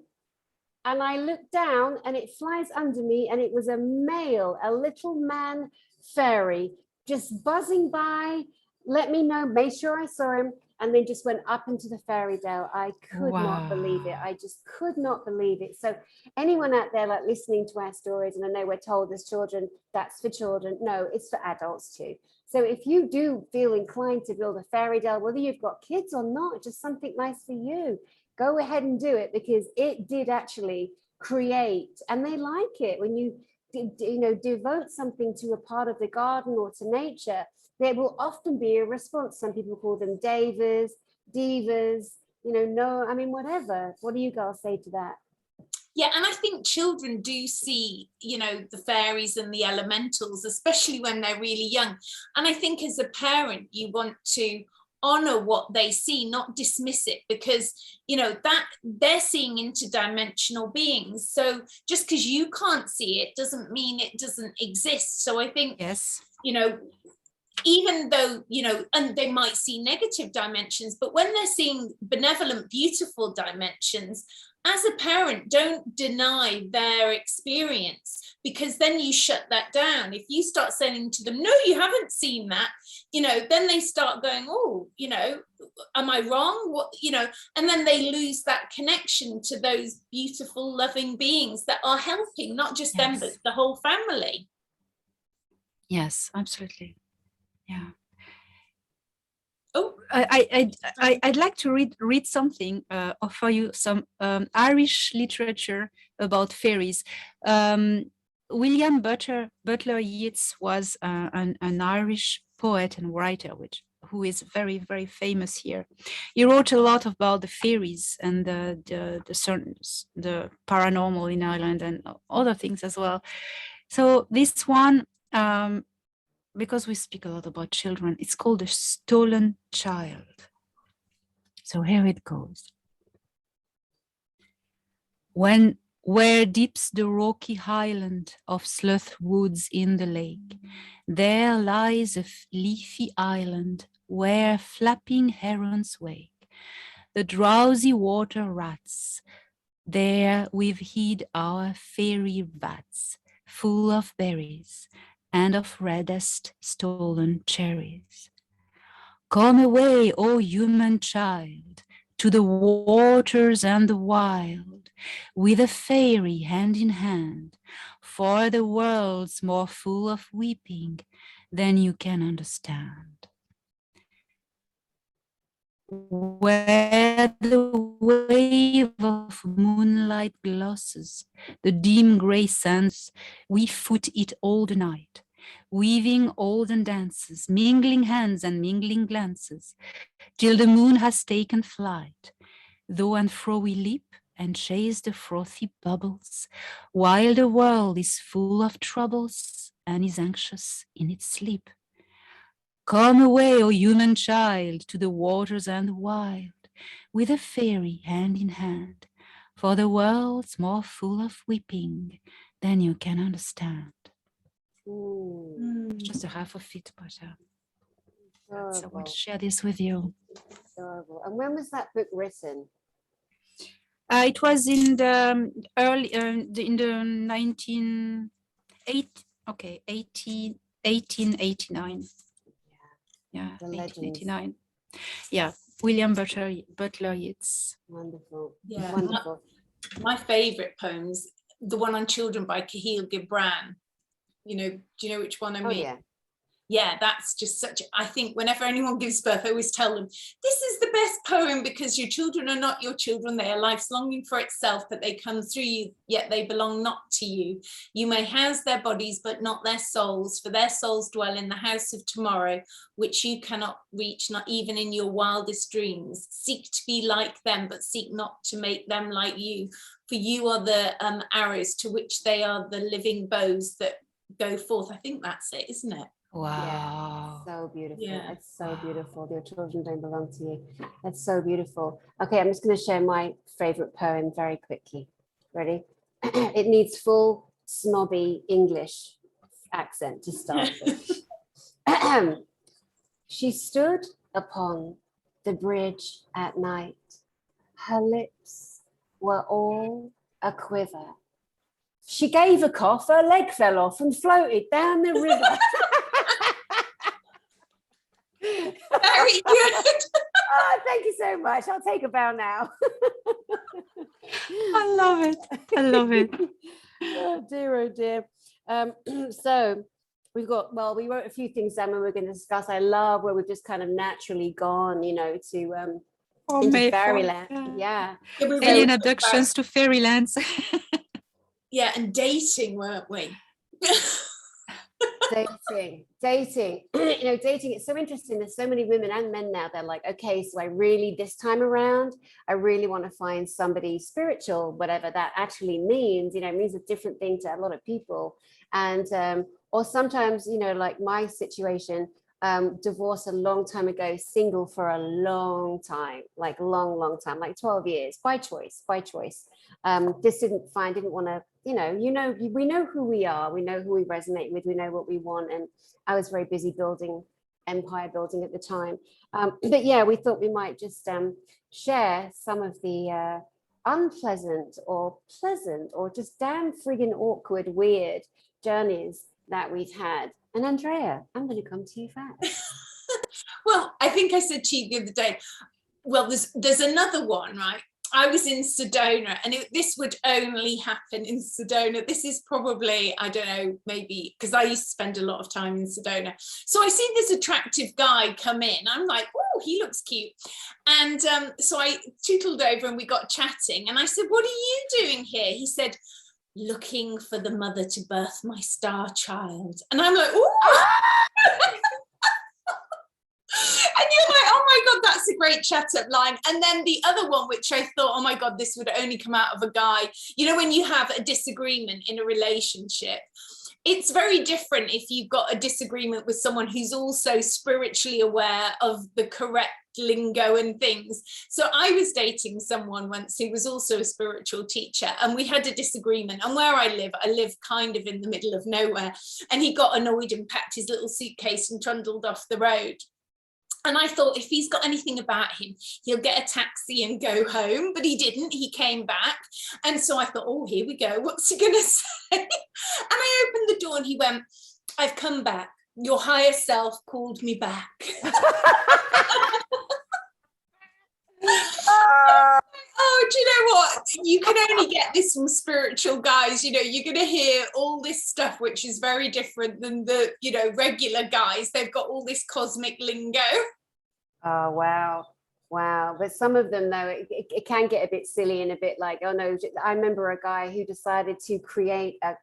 And I looked down, and it flies under me, and it was a little man fairy, just buzzing by, let me know, made sure I saw him, and then just went up into the fairy dell. I could not believe it. I just could not believe it. So anyone out there like listening to our stories, and I know we're told as children, that's for children. No, it's for adults too. So if you do feel inclined to build a fairy dell, whether you've got kids or not, just something nice for you, go ahead and do it, because it did actually create, and they like it when you devote something to a part of the garden or to nature. There will often be a response. Some people call them divas, whatever. What do you girls say to that? Yeah, and I think children do see, the fairies and the elementals, especially when they're really young. And I think as a parent, you want to honor what they see, not dismiss it, because that they're seeing interdimensional beings. So just because you can't see it doesn't mean it doesn't exist. So I think, yes, even though, and they might see negative dimensions, but when they're seeing benevolent, beautiful dimensions, as a parent, don't deny their experience, because then you shut that down. If you start saying to them, no, you haven't seen that, then they start going, oh, am I wrong? What, and then they lose that connection to those beautiful, loving beings that are helping, not just them, but the whole family. Yes, absolutely. Yeah. Oh, I'd like to read something, offer you some Irish literature about fairies. William Butler Yeats was an Irish poet and writer, who is very, very famous here. He wrote a lot about the fairies and the paranormal in Ireland and other things as well. So this one, because we speak a lot about children, it's called The Stolen Child. So here it goes. Where dips the rocky highland of Slough Woods in the lake, there lies a leafy island where flapping herons wake. The drowsy water rats, there we've hid our fairy vats, full of berries and of reddest stolen cherries. Come away, O human child, to the waters and the wild, with a fairy hand in hand, for the world's more full of weeping than you can understand. Where the wave of moonlight glosses the dim grey sands, we foot it all the night, weaving olden dances, mingling hands and mingling glances, till the moon has taken flight. Though and fro we leap and chase the frothy bubbles, while the world is full of troubles and is anxious in its sleep. Come away, O human child, to the waters and the wild, with a fairy hand in hand, for the world's more full of weeping than you can understand. It's just a half of it, but so I want to share this with you. Adorable. And when was that book written? It was in the early, in the 1889. Yeah, 1889. Yeah, William Butler Yeats. Wonderful. Yeah. Wonderful. My favorite poems, the one on children by Cahill Gibran. Do you know which one I mean? Oh, yeah. Yeah, that's just I think whenever anyone gives birth, I always tell them, this is the best poem, because your children are not your children. They are life's longing for itself, but they come through you, yet they belong not to you. You may house their bodies, but not their souls, for their souls dwell in the house of tomorrow, which you cannot reach, not even in your wildest dreams. Seek to be like them, but seek not to make them like you, for you are the arrows to which they are the living bows that go forth. I think that's it, isn't it? Wow. Yeah, so beautiful. Yeah. It's so beautiful. Your children don't belong to you. That's so beautiful. Okay, I'm just going to share my favorite poem very quickly. Ready? It needs full snobby English accent to start with. She stood upon the bridge at night. Her lips were all a quiver. She gave a cough, her leg fell off and floated down the river. Very good. Oh, thank you so much. I'll take a bow now. I love it. I love it. Oh dear, oh dear. So we've got, we wrote a few things down and we're going to discuss. I love where we've just kind of naturally gone, to into fairyland. Yeah. Alien abductions to fairylands. Yeah, and dating, weren't we? Dating. Dating, it's so interesting. There's so many women and men now. They're like, okay, so this time around, I really want to find somebody spiritual, whatever that actually means. It means a different thing to a lot of people. And or sometimes, like my situation, divorced a long time ago, single for a long time, like long time, like 12 years, by choice. Just didn't want to, we know who we are, we know who we resonate with, we know what we want. And I was very busy empire building at the time. But yeah, we thought we might just share some of the unpleasant or pleasant or just damn friggin' awkward, weird journeys that we've had. And Andrea, I'm going to come to you first. Well, I think I said to you the other day, well, there's another one, right? I was in Sedona, and this would only happen in Sedona. This is probably, I don't know, maybe because I used to spend a lot of time in Sedona. So I see this attractive guy come in. I'm like, oh, he looks cute. And so I tootled over and we got chatting. And I said, what are you doing here? He said, looking for the mother to birth my star child. And I'm like, oh. And you're like, oh my God, that's a great chat up line. And then the other one, which I thought, oh my God, this would only come out of a guy. When you have a disagreement in a relationship, it's very different if you've got a disagreement with someone who's also spiritually aware of the correct lingo and things. So I was dating someone once who was also a spiritual teacher, and we had a disagreement. And where I live kind of in the middle of nowhere. And he got annoyed and packed his little suitcase and trundled off the road. And I thought, if he's got anything about him, he'll get a taxi and go home. But he didn't. He came back. And so I thought, oh, here we go. What's he going to say? And I opened the door and he went, I've come back. Your higher self called me back. Oh, do you know what? You can only get this from spiritual guys. You're going to hear all this stuff, which is very different than the, regular guys. They've got all this cosmic lingo. Oh, wow. But some of them, though, it can get a bit silly and a bit like, oh no, I remember a guy who decided to create a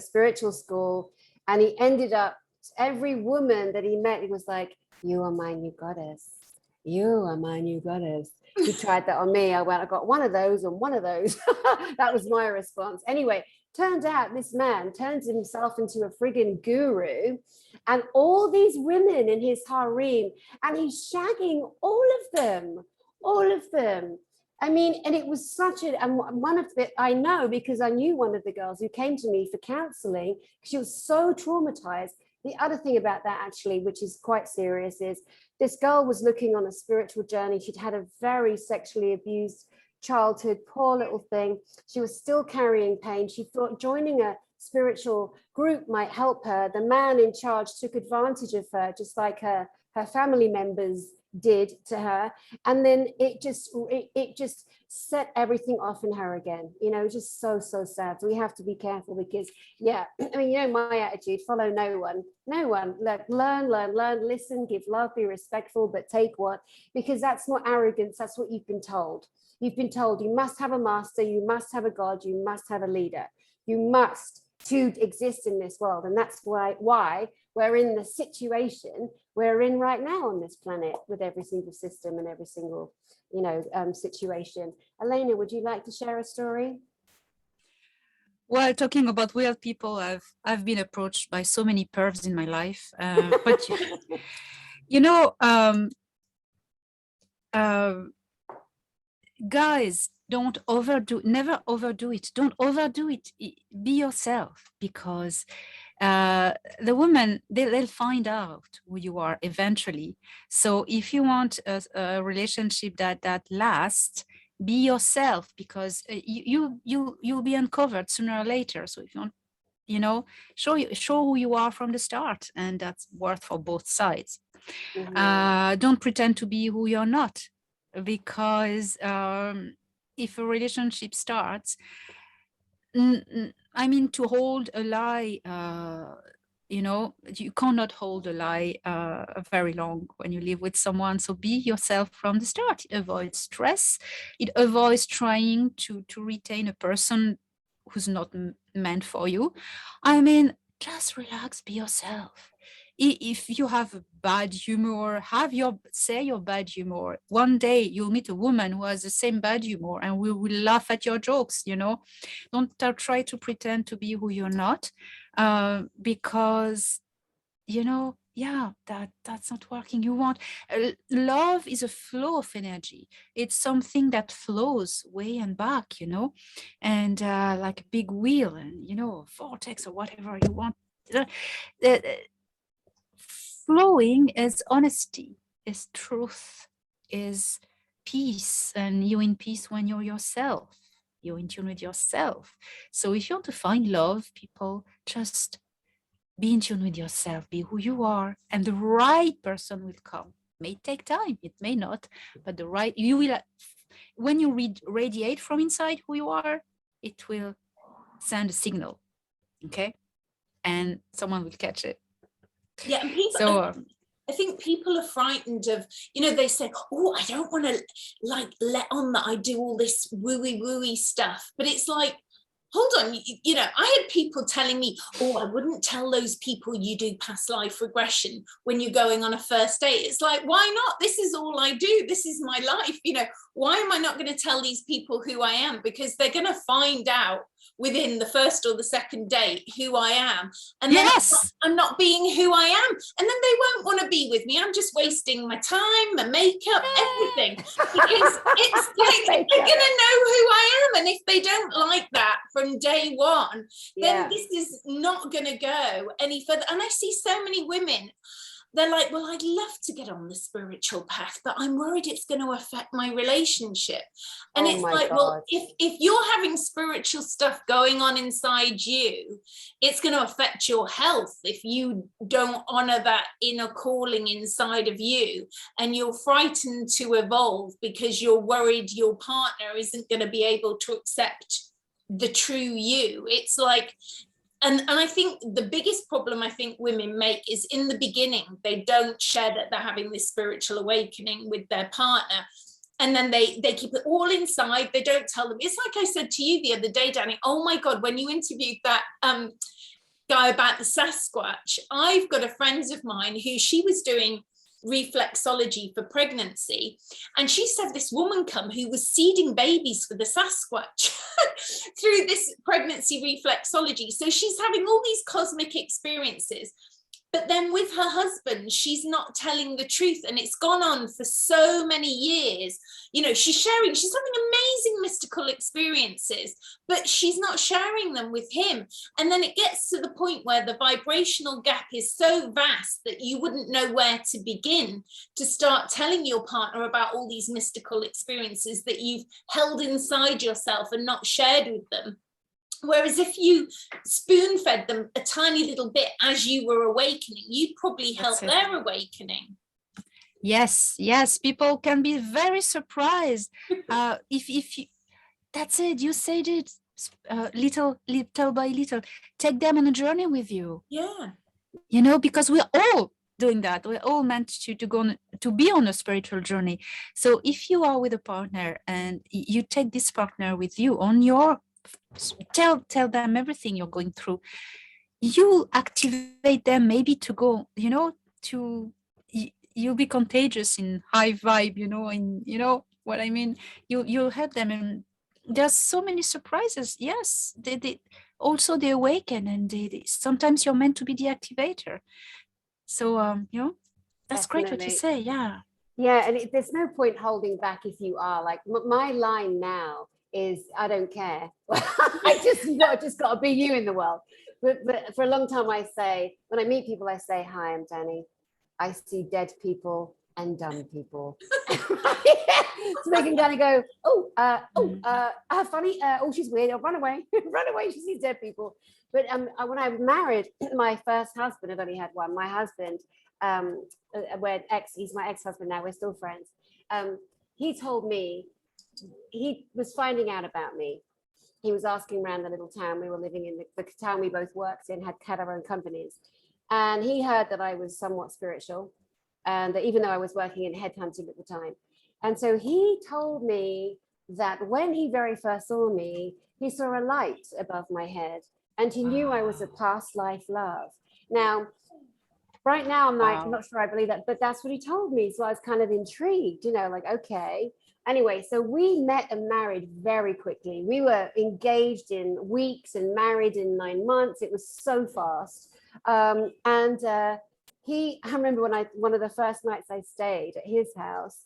spiritual school, and he ended up, every woman that he met, he was like, you are my new goddess. You are my new goddess. He tried that on me. I got one of those and one of those. That was my response. Anyway, turned out this man turns himself into a friggin' guru, and all these women in his harem, and he's shagging all of them. I mean, and it was such a, and one of the, I know because I knew one of the girls who came to me for counseling. She was so traumatized. The other thing about that, actually, which is quite serious, is this girl was looking on a spiritual journey. She'd had a very sexually abused childhood, poor little thing. She was still carrying pain. She thought joining a spiritual group might help her. The man in charge took advantage of her, just like her family members did to her. And then it just set everything off in her again, just so sad. So we have to be careful because, yeah, I mean, my attitude, follow no one, like learn, listen, give love, be respectful, but take what, because that's not arrogance. That's what you've been told. You've been told you must have a master, you must have a God, you must have a leader, you must to exist in this world. And that's why we're in the situation we're in right now on this planet, with every single system and every single, situation. Elena, would you like to share a story? Well, talking about weird people, I've been approached by so many pervs in my life, but guys, never overdo it. Don't overdo it. Be yourself, because the women, they'll find out who you are eventually. So if you want a relationship that lasts, be yourself, because you'll be uncovered sooner or later. So if you want, show who you are from the start, and that's worth for both sides. Mm-hmm. Don't pretend to be who you're not, because if a relationship starts, to hold a lie, you cannot hold a lie very long when you live with someone. So be yourself from the start. It avoids stress. It avoids trying to retain a person who's not meant for you. Just relax, be yourself. If you have bad humor, say your bad humor. One day you'll meet a woman who has the same bad humor, and we will laugh at your jokes. Don't try to pretend to be who you're not, because that's not working. You want love is a flow of energy. It's something that flows way and back, and like a big wheel, and vortex or whatever you want. Uh, uh, Flowing is honesty, is truth, is peace, and you're in peace when you're yourself. You're in tune with yourself. So if you want to find love, people, just be in tune with yourself, be who you are, and the right person will come. It may take time, it may not, but you will, when you radiate from inside who you are, it will send a signal, okay? And someone will catch it. Yeah, and people, I think people are frightened of, they say, oh, I don't want to let on that I do all this wooey stuff. But it's like, hold on, I had people telling me, oh, I wouldn't tell those people you do past life regression when you're going on a first date. It's like, why not? This is all I do. This is my life. Why am I not going to tell these people who I am? Because they're going to find out within the first or the second date who I am, and then I'm not being who I am, and then they won't want to be with me. I'm just wasting my time, my makeup, everything, because it's like they're gonna know who I am, and if they don't like that from day one, then this is not gonna go any further. And I see so many women, they're like, well, I'd love to get on the spiritual path, but I'm worried it's going to affect my relationship. And it's like, well, if you're having spiritual stuff going on inside you, it's going to affect your health if you don't honor that inner calling inside of you, and you're frightened to evolve because you're worried your partner isn't going to be able to accept the true you. It's like, and I think the biggest problem I think women make is in the beginning, they don't share that they're having this spiritual awakening with their partner. And then they keep it all inside. They don't tell them. It's like I said to you the other day, Dani, oh my God, when you interviewed that guy about the Sasquatch, I've got a friend of mine who she was doing reflexology for pregnancy, and she said this woman come who was seeding babies for the Sasquatch through this pregnancy reflexology. So she's having all these cosmic experiences, but then with her husband, she's not telling the truth, and it's gone on for so many years. She's having amazing mystical experiences, but she's not sharing them with him. And then it gets to the point where the vibrational gap is so vast that you wouldn't know where to begin to start telling your partner about all these mystical experiences that you've held inside yourself and not shared with them. Whereas if you spoon-fed them a tiny little bit as you were awakening, you'd probably help their awakening. Yes, people can be very surprised. If you, that's it, you said it, little by little. Take them on a journey with you. Yeah. Because we're all doing that. We're all meant to go to be on a spiritual journey. So if you are with a partner and you take this partner with you on your, tell them everything you're going through, you activate them maybe to go, you'll be contagious in high vibe, what I mean. You'll help them, and there's so many surprises. Yes, they also they awaken, and they sometimes you're meant to be the activator. So that's Definitely. great what you say. Yeah, and there's no point holding back if you are like, my line now is, I don't care. I just got to be you in the world. But for a long time, I say, when I meet people, I say, hi, I'm Dani. I see dead people and dumb people. So they can kind of go, funny. Oh, she's weird. Oh, run away. Run away. She sees dead people. But when I married my first husband, I've only had one. My husband, he's my ex-husband now. We're still friends. He told me, he was finding out about me. He was asking around the little town we were living in, the town we both worked in, had our own companies. And he heard that I was somewhat spiritual, and that even though I was working in headhunting at the time. And so he told me that when he very first saw me, he saw a light above my head, and he knew I was a past life love. Now, right now, I'm like, I'm not sure I believe that, but that's what he told me. So I was kind of intrigued, like, okay. Anyway, so we met and married very quickly. We were engaged in weeks and married in 9 months. It was so fast. And I remember one of the first nights I stayed at his house,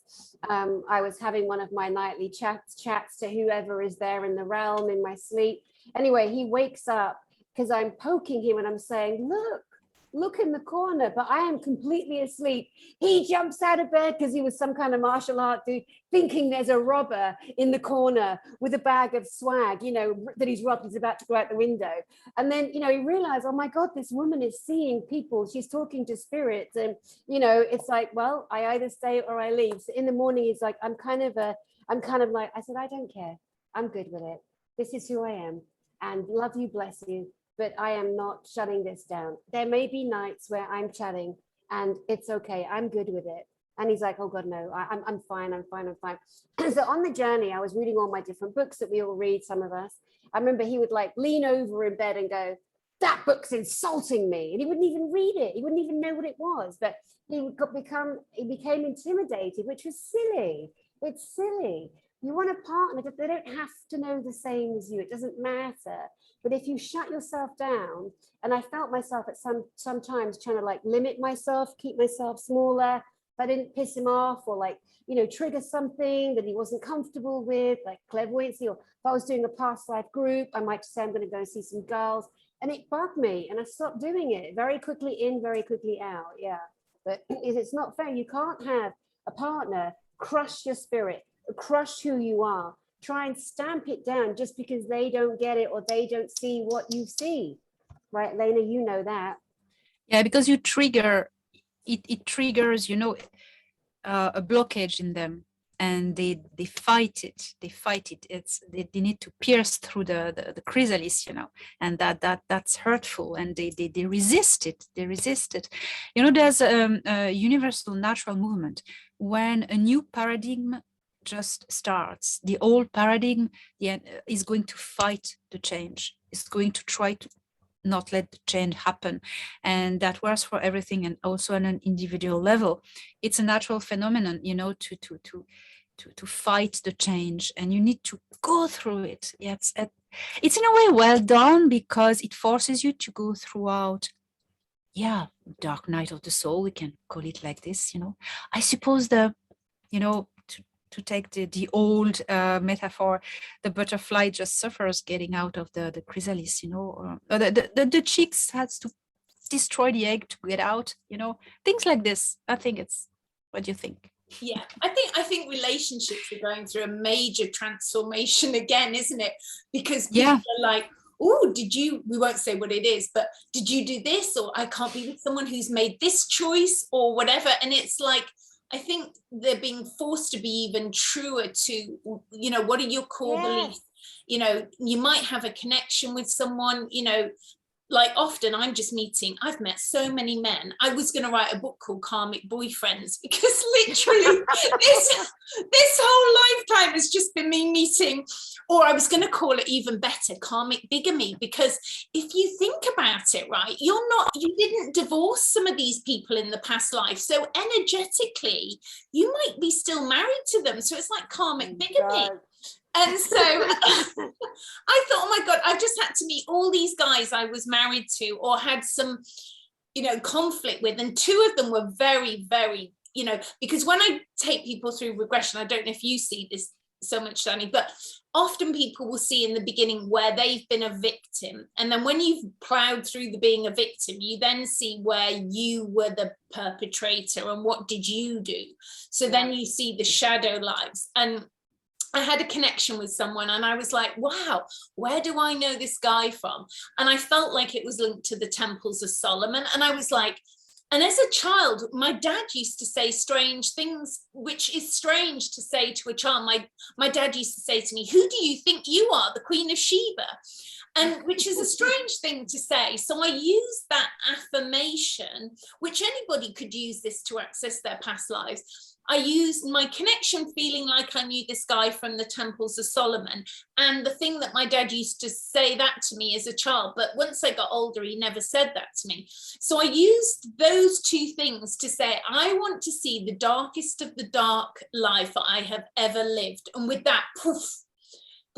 I was having one of my nightly chats to whoever is there in the realm in my sleep. Anyway, he wakes up because I'm poking him and I'm saying, look in the corner, but I am completely asleep. He jumps out of bed because he was some kind of martial art dude, thinking there's a robber in the corner with a bag of swag, that he's robbed. He's about to go out the window. And then, he realized, oh my God, this woman is seeing people. She's talking to spirits. And, it's like, well, I either stay or I leave. So in the morning, he's like, I'm kind of like, I said, I don't care. I'm good with it. This is who I am. And love you, bless you. But I am not shutting this down. There may be nights where I'm chatting and it's okay. I'm good with it. And he's like, oh God, no, I'm fine. So on the journey, I was reading all my different books that we all read, some of us. I remember he would like lean over in bed and go, that book's insulting me. And he wouldn't even read it. He wouldn't even know what it was. But he became intimidated, which was silly. It's silly. You want a partner, but they don't have to know the same as you. It doesn't matter. But if you shut yourself down, and I felt myself at sometimes trying to like limit myself, keep myself smaller, if I didn't piss him off or like, trigger something that he wasn't comfortable with, like clairvoyancy, or if I was doing a past life group, I might say I'm going to go and see some girls. And it bugged me and I stopped doing it. Very quickly in, very quickly out. Yeah. But it's not fair. You can't have a partner crush your spirit, crush who you are, try and stamp it down just because they don't get it or they don't see what you see. Right, Lena, you know that. Yeah, because you trigger, it triggers, a blockage in them, and they fight it. They need to pierce through the chrysalis, and that's hurtful, and they resist it. There's a universal natural movement. When a new paradigm just starts, the old paradigm is going to fight the change. It's going to try to not let the change happen, and that works for everything, and also on an individual level. It's a natural phenomenon, to fight the change, and you need to go through it. It's in a way well done, because it forces you to go throughout. Dark night of the soul, we can call it like this. I suppose to take the old metaphor, the butterfly just suffers getting out of the chrysalis, the chicks has to destroy the egg to get out, things like this. I think it's, what do you think? Yeah, I think relationships are going through a major transformation again, isn't it? Because people are like, oh, we won't say what it is, but did you do this? Or I can't be with someone who's made this choice or whatever. And it's like, I think they're being forced to be even truer to, what are your core beliefs? You might have a connection with someone, like often I've met so many men. I was going to write a book called Karmic Boyfriends, because literally this whole lifetime has just been me meeting, or I was going to call it even better, karmic bigamy, because if you think about it, right, you didn't divorce some of these people in the past life. So energetically, you might be still married to them. So it's like karmic bigamy. God. And so I thought, oh my God, I just had to meet all these guys I was married to or had some, conflict with. And two of them were very, very, because when I take people through regression, I don't know if you see this so much, Dani, but often people will see in the beginning where they've been a victim. And then when you've plowed through the being a victim, you then see where you were the perpetrator and what did you do? So then you see the shadow lives. And I had a connection with someone and I was like, wow, where do I know this guy from? And I felt like it was linked to the temples of Solomon. And I was like, and as a child, my dad used to say strange things, which is strange to say to a child. My dad used to say to me, who do you think you are, the Queen of Sheba? And which is a strange thing to say. So I used that affirmation, which anybody could use this to access their past lives. I used my connection feeling like I knew this guy from the temples of Solomon. And the thing that my dad used to say that to me as a child, but once I got older, he never said that to me. So I used those two things to say, I want to see the darkest of the dark life I have ever lived. And with that, poof,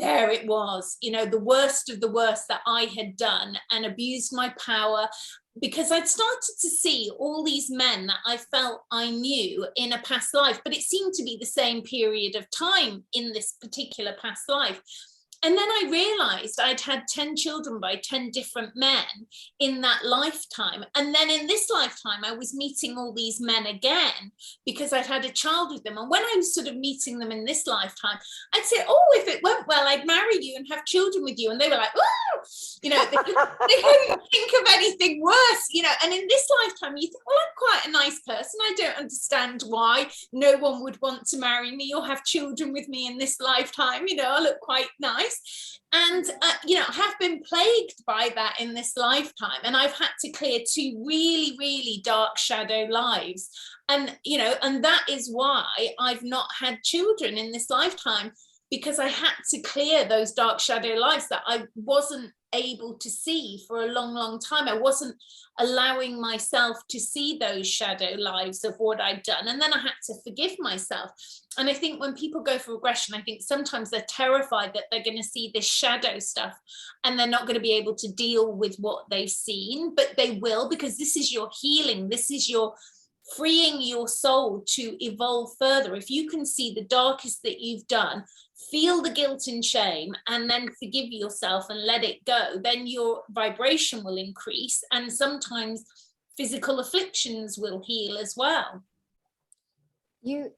there it was, the worst of the worst that I had done and abused my power because I'd started to see all these men that I felt I knew in a past life, but it seemed to be the same period of time in this particular past life. And then I realized I'd had 10 children by 10 different men in that lifetime. And then in this lifetime, I was meeting all these men again because I'd had a child with them. And when I was sort of meeting them in this lifetime, I'd say, oh, if it went well, I'd marry you and have children with you. And they were like, oh, you know, they couldn't think of anything worse, you know. And in this lifetime, you think, well, I'm quite a nice person. I don't understand why no one would want to marry me or have children with me in this lifetime. You know, I look quite nice. And you know, I have been plagued by that in this lifetime, and I've had to clear 2 really, really dark shadow lives, and you know, and that is why I've not had children in this lifetime, because I had to clear those dark shadow lives that I wasn't able to see for a long, long time. I wasn't allowing myself to see those shadow lives of what I'd done, and then I had to forgive myself. And I think when people go for regression, I think sometimes they're terrified that they're going to see this shadow stuff and they're not going to be able to deal with what they've seen, but they will, because this is your healing. This is your freeing your soul to evolve further. If you can see the darkest that you've done, feel the guilt and shame, and then forgive yourself and let it go, then your vibration will increase, and sometimes physical afflictions will heal as well.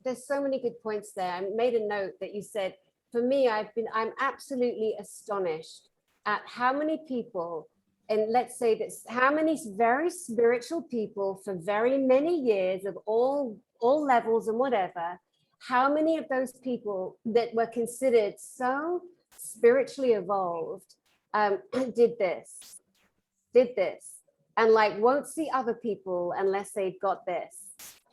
There's so many good points there. I made a note that you said, for me, I'm absolutely astonished at how many people, and let's say this, how many very spiritual people for very many years of all levels and whatever, how many of those people that were considered so spiritually evolved did this, and like won't see other people unless they've got this.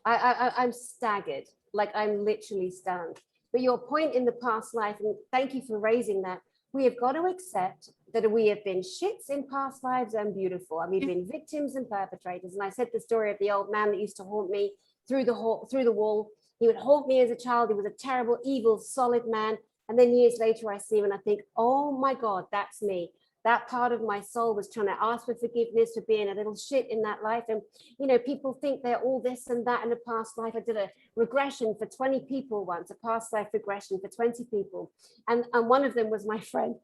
I'm staggered, like I'm literally stunned. But your point in the past life, and thank you for raising that, we have got to accept that we have been shits in past lives and beautiful, and we've been victims and perpetrators. And I said the story of the old man that used to haunt me through the wall. He would haunt me as a child. He was a terrible, evil, solid man. And then years later, I see him and I think, oh my God, that's me. That part of my soul was trying to ask for forgiveness for being a little shit in that life. And, you know, people think they're all this and that in a past life. I did a regression for 20 people once, a past life regression for 20 people. And one of them was my friend.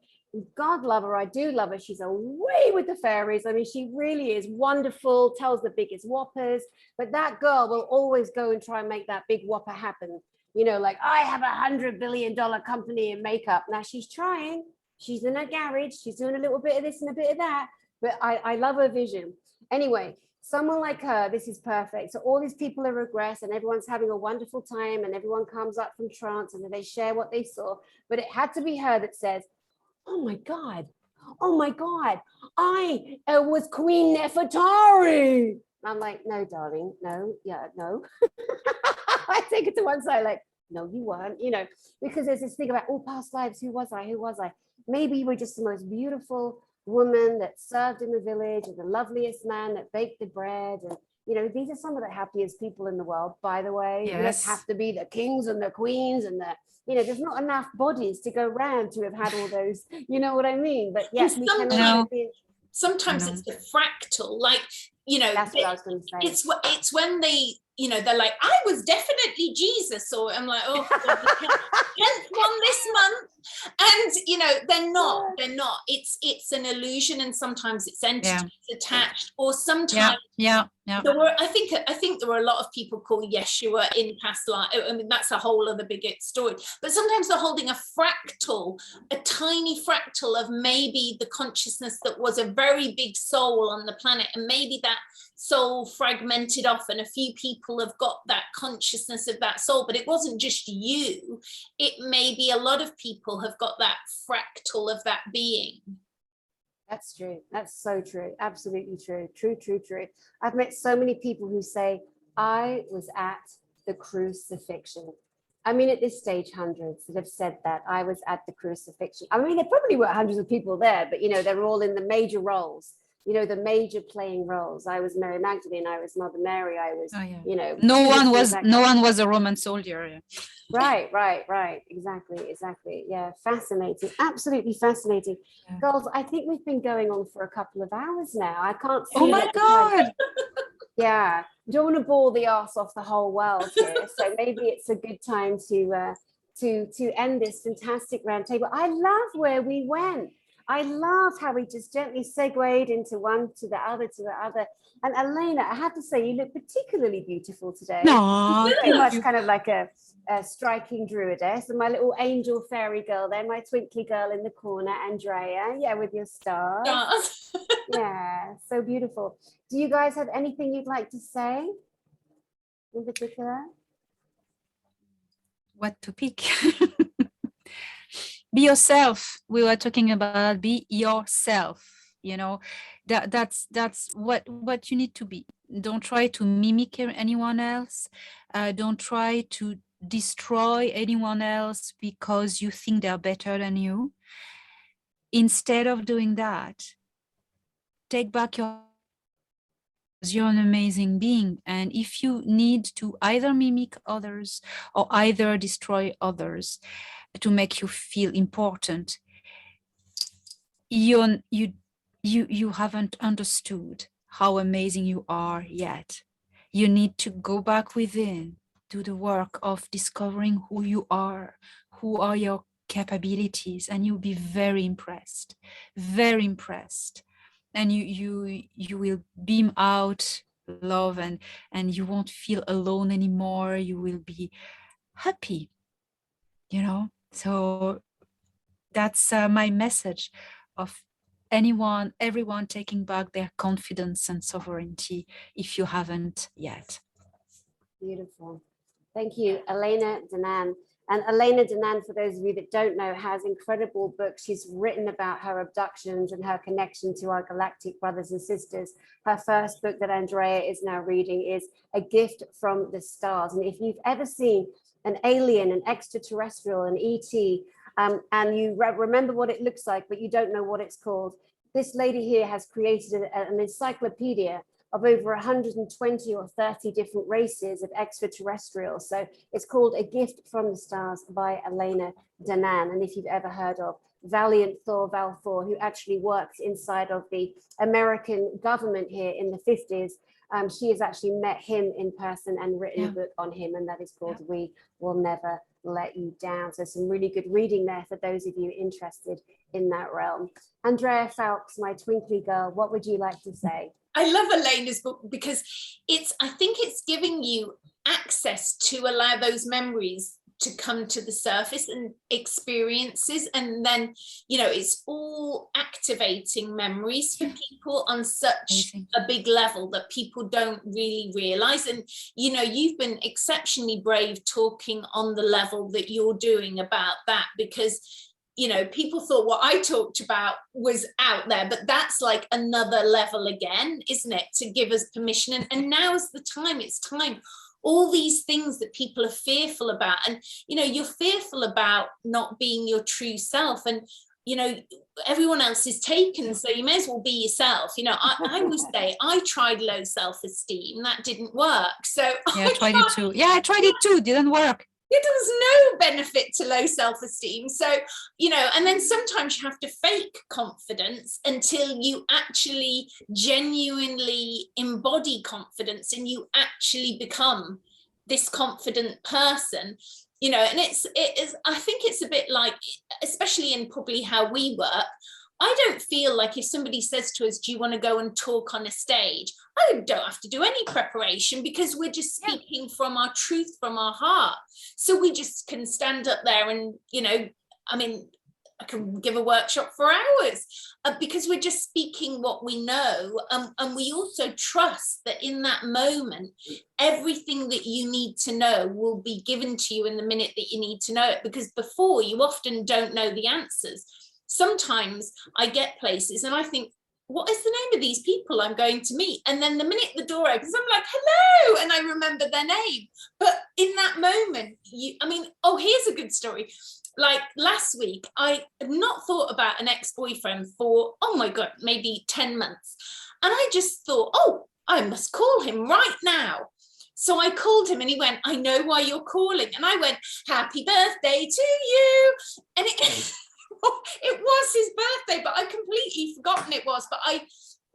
God love her, I do love her. She's away with the fairies. I mean, she really is wonderful, tells the biggest whoppers. But that girl will always go and try and make that big whopper happen. You know, like, I have $100 billion company in makeup. Now she's trying. She's in a garage, she's doing a little bit of this and a bit of that, but I love her vision. Anyway, someone like her, this is perfect. So all these people are regress and everyone's having a wonderful time and everyone comes up from trance and they share what they saw. But it had to be her that says, oh my God, I was Queen Nefertari. I'm like, no, darling, no. I take it to one side, like, no, you weren't, you know, because there's this thing about, oh, past lives, who was I? Maybe you were just the most beautiful woman that served in the village, or the loveliest man that baked the bread. And, you know, these are some of the happiest people in the world, by the way. Yes. You don't have to be the kings and the queens and the, you know, there's not enough bodies to go round to have had all those, you know what I mean? But yes, we can sometimes it's the fractal, like, you know, that's what I was going to say. It's when they, you know, they're like, I was definitely Jesus, or I'm like, oh, God, the 10th one this month, and you know, they're not. It's an illusion, and sometimes it's entities attached, or sometimes there were, I think there were a lot of people called Yeshua in past life. I mean, that's a whole other bigger story. But sometimes they're holding a fractal, a tiny fractal of maybe the consciousness that was a very big soul on the planet, and maybe that soul fragmented off, and a few people have got that consciousness of that soul, but it wasn't just you. It may be a lot of people have got that fractal of that being. That's true. That's so true. Absolutely true. True. I've met so many people who say, I was at the crucifixion. I mean, at this stage, hundreds that have said that. I was at the crucifixion. I mean, there probably were hundreds of people there, but, you know, they're all in the major roles. you know, the major playing roles. I was Mary Magdalene, I was Mother Mary, I was, you know, no one was a Roman soldier. Yeah. Right. Exactly. Yeah, fascinating. Absolutely fascinating. Yeah. Girls, I think we've been going on for a couple of hours now. I can't see. Oh my God. Yeah, don't want to bore the arse off the whole world here. So maybe it's a good time to end this fantastic round table. I love where we went. I love how we just gently segued into one to the other to the other. And Elena, I have to say, you look particularly beautiful today. No, very much kind of like a striking druidess, and my little angel fairy girl there, my twinkly girl in the corner, Andrea, yeah, with your stars. Yeah, so beautiful. Do you guys have anything you'd like to say in particular? What to pick? Be yourself. We were talking about be yourself. You know, that's what you need to be. Don't try to mimic anyone else. Don't try to destroy anyone else because you think they're better than you. Instead of doing that, take back you're an amazing being. And if you need to either mimic others or either destroy others to make you feel important, you haven't understood how amazing you are yet. You need to go back within, do the work of discovering who you are, who are your capabilities, and you'll be very impressed, and you will beam out love, and you won't feel alone anymore. You will be happy, you know. So that's my message of everyone taking back their confidence and sovereignty if you haven't yet. Beautiful. Thank you, Elena Danaan. And Elena Danaan, for those of you that don't know, has incredible books. She's written about her abductions and her connection to our galactic brothers and sisters. Her first book that Andrea is now reading is A Gift from the Stars. And if you've ever seen an alien, an extraterrestrial, an ET, and you remember what it looks like, but you don't know what it's called, this lady here has created an encyclopedia of over 120 or 30 different races of extraterrestrials. So it's called A Gift from the Stars by Elena Danaan. And if you've ever heard of Valiant Thor, Val Thor, who actually worked inside of the American government here in the 50s, she has actually met him in person and written a book on him, and that is called We Will Never Let You Down. So some really good reading there for those of you interested in that realm. Andrea Foulkes, my twinkly girl, what would you like to say? I love Elena's book because I think it's giving you access to allow those memories to come to the surface and experiences, and then, you know, it's all activating memories for people on such a big level that people don't really realize. And, you know, you've been exceptionally brave talking on the level that you're doing about that, because, you know, people thought what I talked about was out there, but that's like another level again, isn't it, to give us permission. And now's the time, it's time. All these things that people are fearful about, and, you know, you're fearful about not being your true self, and, you know, everyone else is taken, so you may as well be yourself. You know, I always say I tried low self-esteem, that didn't work. So yeah, I tried it too. Yeah, I tried it too, didn't work. There was no benefit to low self-esteem. So, you know, and then sometimes you have to fake confidence until you actually genuinely embody confidence and you actually become this confident person, you know. And it is, I think it's a bit like, especially in probably how we work, I don't feel like if somebody says to us, do you want to go and talk on a stage? I don't have to do any preparation, because we're just speaking from our truth, from our heart. So we just can stand up there and, you know, I mean, I can give a workshop for hours because we're just speaking what we know. And we also trust that in that moment, everything that you need to know will be given to you in the minute that you need to know it, because before, you often don't know the answers. Sometimes I get places and I think, what is the name of these people I'm going to meet? And then the minute the door opens, I'm like, hello, and I remember their name. But in that moment, I mean, oh, here's a good story. like last week, I had not thought about an ex-boyfriend for, oh my God, maybe 10 months. And I just thought, oh, I must call him right now. So I called him and he went, I know why you're calling. And I went, happy birthday to you. And it, it was his birthday, but I completely forgotten it was. But I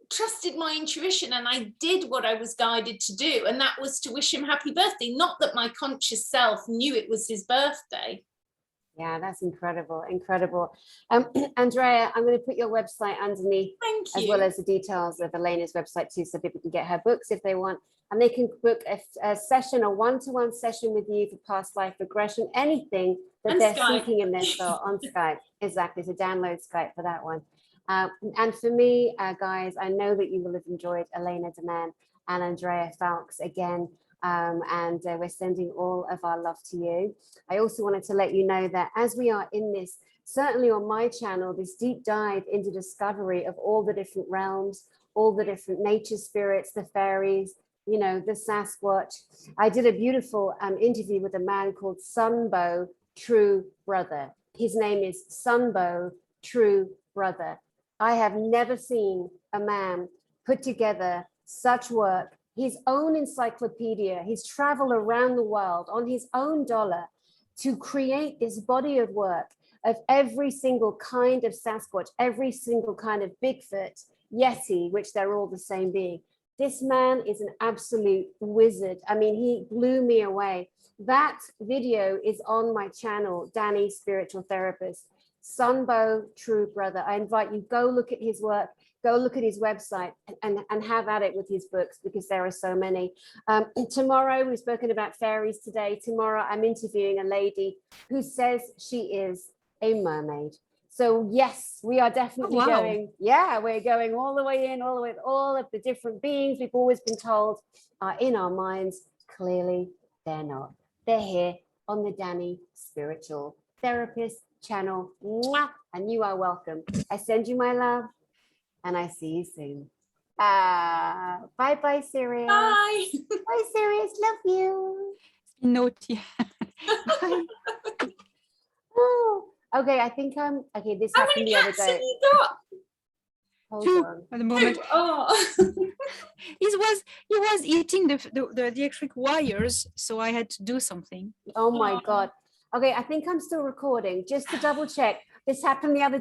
trusted my intuition and I did what I was guided to do. And that was to wish him happy birthday. Not that my conscious self knew it was his birthday. Yeah, that's incredible. Incredible. Andrea, I'm going to put your website underneath. Thank you. As well as the details of Elena's website too, so people can get her books if they want. And they can book a session, a one-to-one session with you for past life regression, anything that And they're Skype. seeking in their soul on Skype. Exactly. So download Skype for that one. And for me, guys, I know that you will have enjoyed Elena Danaan and Andrea Foulkes again. And we're sending all of our love to you. I also wanted to let you know that as we are in this, certainly on my channel, this deep dive into discovery of all the different realms, all the different nature spirits, the fairies, you know, the Sasquatch. I did a beautiful interview with a man called Sunbow True Brother. His name is Sunbow True Brother. I have never seen a man put together such work, his own encyclopedia, his travel around the world on his own dollar to create this body of work of every single kind of Sasquatch, every single kind of Bigfoot, Yeti, which they're all the same being. This man is an absolute wizard. I mean, he blew me away. That video is on my channel, Dani Spiritual Therapist, Sunbow True Brother. I invite you, go look at his work, go look at his website and have at it with his books because there are so many. Tomorrow, we've spoken about fairies today. Tomorrow, I'm interviewing a lady who says she is a mermaid. So yes, we are definitely going, yeah, we're going all the way in, all the way, all of the different beings we've always been told are in our minds. Clearly, they're not. They're here on the Dani Spiritual Therapist channel. Mwah! And you are welcome. I send you my love and I see you soon. Bye-bye, Sirius. Bye. Bye, Sirius. Love you. Naughty. Oh. Okay, I think okay, this How happened many the other cats have day. you got? Hold Two on. at the moment. Oh. He was eating the electric wires, so I had to do something. Oh my God. Okay, I think I'm still recording. Just to double check. This happened the other